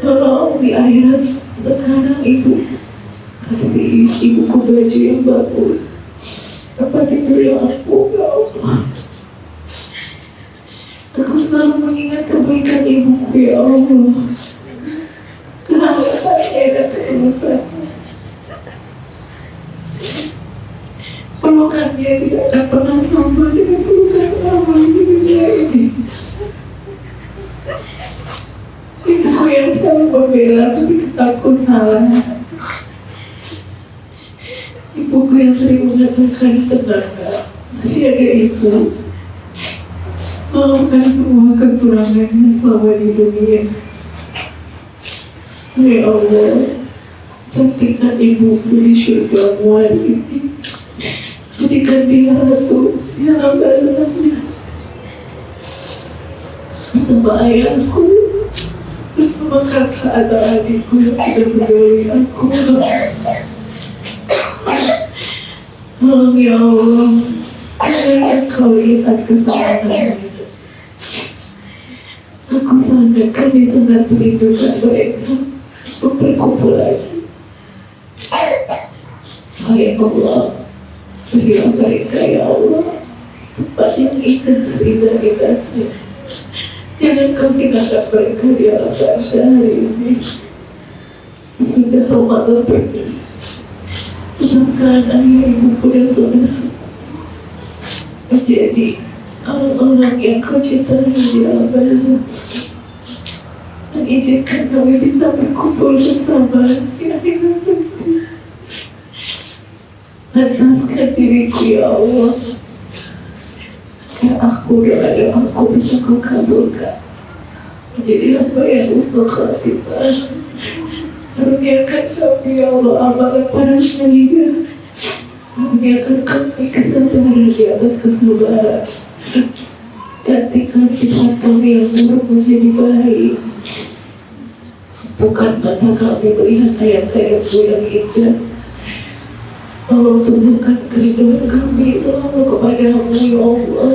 S1: Tolong di akhirat sekarang Ibu kasih ibuku baju yang bagus, tempat tidur yang empuk ya Allah. Aku selalu mengingat kebaikan ibuku ya Allah. Kehanggatannya dan ketulusannya. Pelukannya tidak akan pernah sama dengan pelukan Allah di dunia ini. Ibuku yang selalu membela ketika aku salah. Ibuku yang sering mengatakan, tenang Kak, masih ada ibu. Maafkan semua kekurangannya selama di dunia. Ya Allah, cantikkan ibuku di surga-Mu hari ini. Jadikan dia ratu yang barzahnya bersama ayahku, bersama kakak atau adikku yang sudah menjauhi aku. Tolong ya Allah, jangan Engkau lihat kesalahannya. Kami sangat merindukan mereka untuk berkumpul lagi. Ya Allah, berilah mereka ya Allah tempat yang indah seindah-indahnya. Jangan Kau hinakan mereka di alam barzah hari ini. Sesudah Ramadan pergi, tetapkan ayah ibuku dan saudara menjadi orang-orang yang Kau cintai di alam barzah. Dan izinkan kami bisa berkumpul bersama di akhirat nanti. Lantaskan diriku ya Allah, agar aku dan doa-doaku bisa Kau kabulkan menjadi hamba yang husnul khatimah. Karuniakan kami ya Allah amalan para syahida. Karuniakan kami kesabaran di atas kesabaran. Gantikan sifat kami yang buruk menjadi baik. Bukan mata kami melihat ayat-ayat-Mu yang indah. Tolong tumbuhkan kerinduan kami selalu kepada-Mu ya Allah.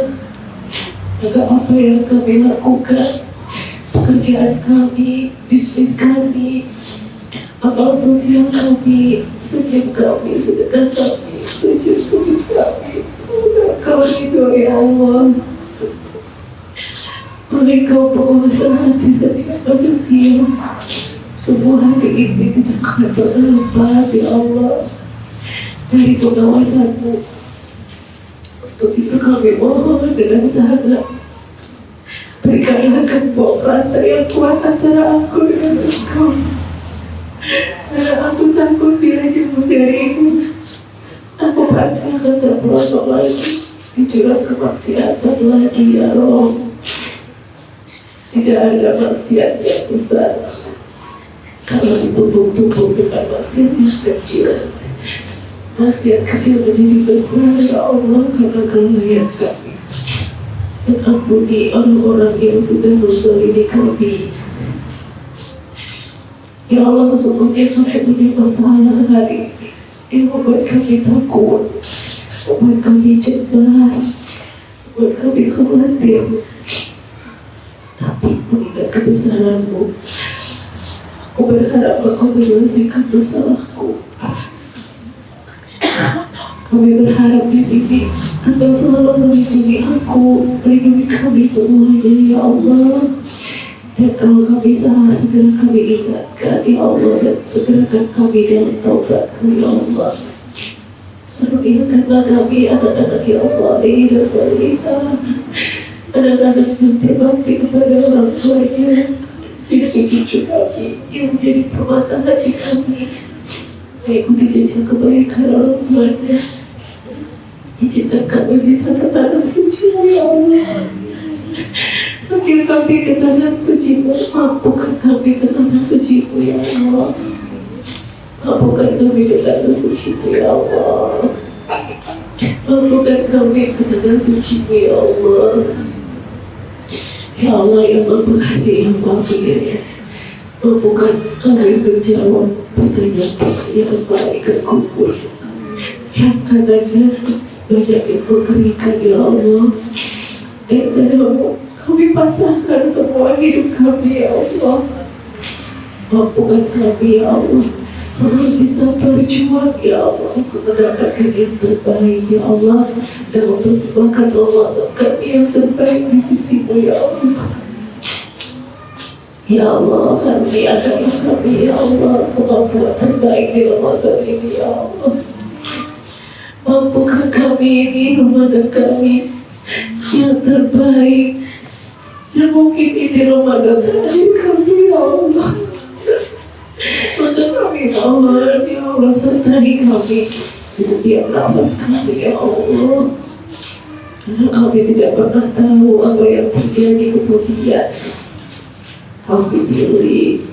S1: Agar apa yang kami lakukan, pekerjaan kami, bisnis kami, amal sosial kami, senyum kami, sedekah kami, sujud kami, semoga Kau ridho ya Allah. Engkau penguasa hati setiap manusia. Semua hati ini tidak akan pernah lepas ya Allah dari pengawasan-Mu. Untuk itu kami mohon dengan sangat, berikanlah gembok rantai yang kuat antara aku dengan Engkau. Karena aku takut bila jauh darimu, aku pasti akan terperosok lagi di jurang kemaksiatan lagi ya Allah. Tidak ada maksiat yang besar kalau ditumpuk-tumpuk dengan maksiat yang kecil. Maksiat kecil menjadi besar ya Allah karena kelalaian kami. Dan ampuni orang-orang yang sudah menzalimi kami. Ya Allah, sesungguhnya kami punya masalah hari ini yang membuat kami takut, membuat kami cemas, membuat kami khawatir. Tapi mengingat kebesaran-Mu, aku berharap Engkau menyelesaikan masalahku. Kami berharap di sini Engkau selalu melindungi aku, melindungi kami semuanya ya Allah. Dan kalau kami salah, segera kami ingatkan ya Allah, dan segerakan kami dalam taubat-Mu ya Allah. Karuniakanlah kami anak-anak yang saleh dan salihah, anak-anak yang berbakti kepada orang tuanya, cucu-cucu kami yang menjadi permata hati kami, mengikuti jejak kebaikan orang tuanya. Izinkan kami bisa ke tanah suci ya Allah. Bagi kami ke tanah suci-Mu, mampukan kami ke tanah suci-Mu ya Allah. Mampukan kami ke tanah suci-Mu ya Allah. Mampukan kami ke tanah suci-Mu ya Allah. Ya Allah yang mengasihi hamba-Mu, mampukan kami menjawab pertanyaan yang baik ke kubur.
S3: yang katanya banyak yang berikan ya Allah. Kami pasrahkan semua hidup kami ya Allah. Mampukan kami ya Allah, selalu bisa berjuang ya Allah untuk mendapatkan yang terbaik ya Allah, dan mempersembahkan Allah kami yang terbaik di sisimu ya Allah. Ya Allah, kami adalah kami ya Allah, kemampuan terbaik di Ramadan ini ya Allah. Mampukan kami ini Ramadan kami yang terbaik, dan mungkin ini Ramadan terakhir kami ya Allah. Maka kami ya Allah sertai kami di setiap nafas kami ya Allah, karena kami tidak pernah tahu apa yang terjadi kemudian. Rabbi firli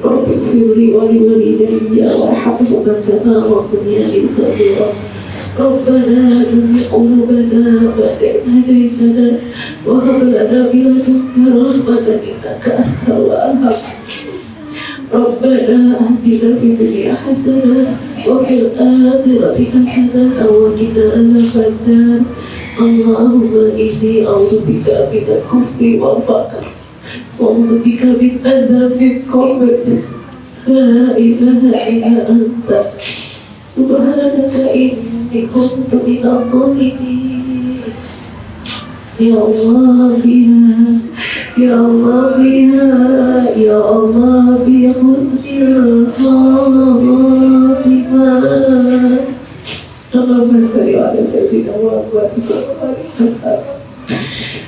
S3: wali walidayya warhamhuma kama rabbayani shaghira. ربنا لا تزغ قلوبنا بعد إذ هديتنا وهب لنا من لدنك رحمة إنك أنت الوهاب. ربنا آتنا في الدنيا حسنة وفي الآخرة حسنة وقنا عذاب النار. اللهم إني أعوذ بك من الكفر والفقر وأعوذ بك من عذاب القبر. لا إله إلا أنت سبحانك إني كنت من الظالمين. يا الله بها يا الله بها يا الله بحسن الخاتمة. اللهم صل على سيدنا محمد صلى الله عليه وسلم.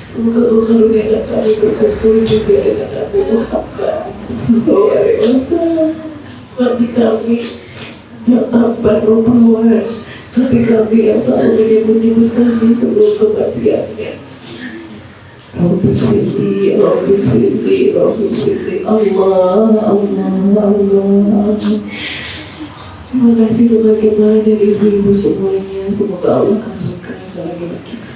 S3: Semoga berkarunia kami berkumpul juga dengan Nabi Muhammad sallallahu alaihi wasallam. Bagi kami yang tampan rupawan, tapi kami yang selalu menyebut kami sebelum kematiannya. Rabbi firli, Rabbi firli, Rabbi firli. Allah. Terima kasih bagaimana dari ibu-ibu semuanya. Semoga Allah kabulkan dalam kita.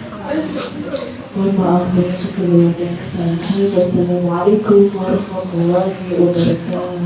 S3: Mohon maaf banyak kekeliruan dan kesalahan. Wassalamualaikum warahmatullahi wabarakatuh.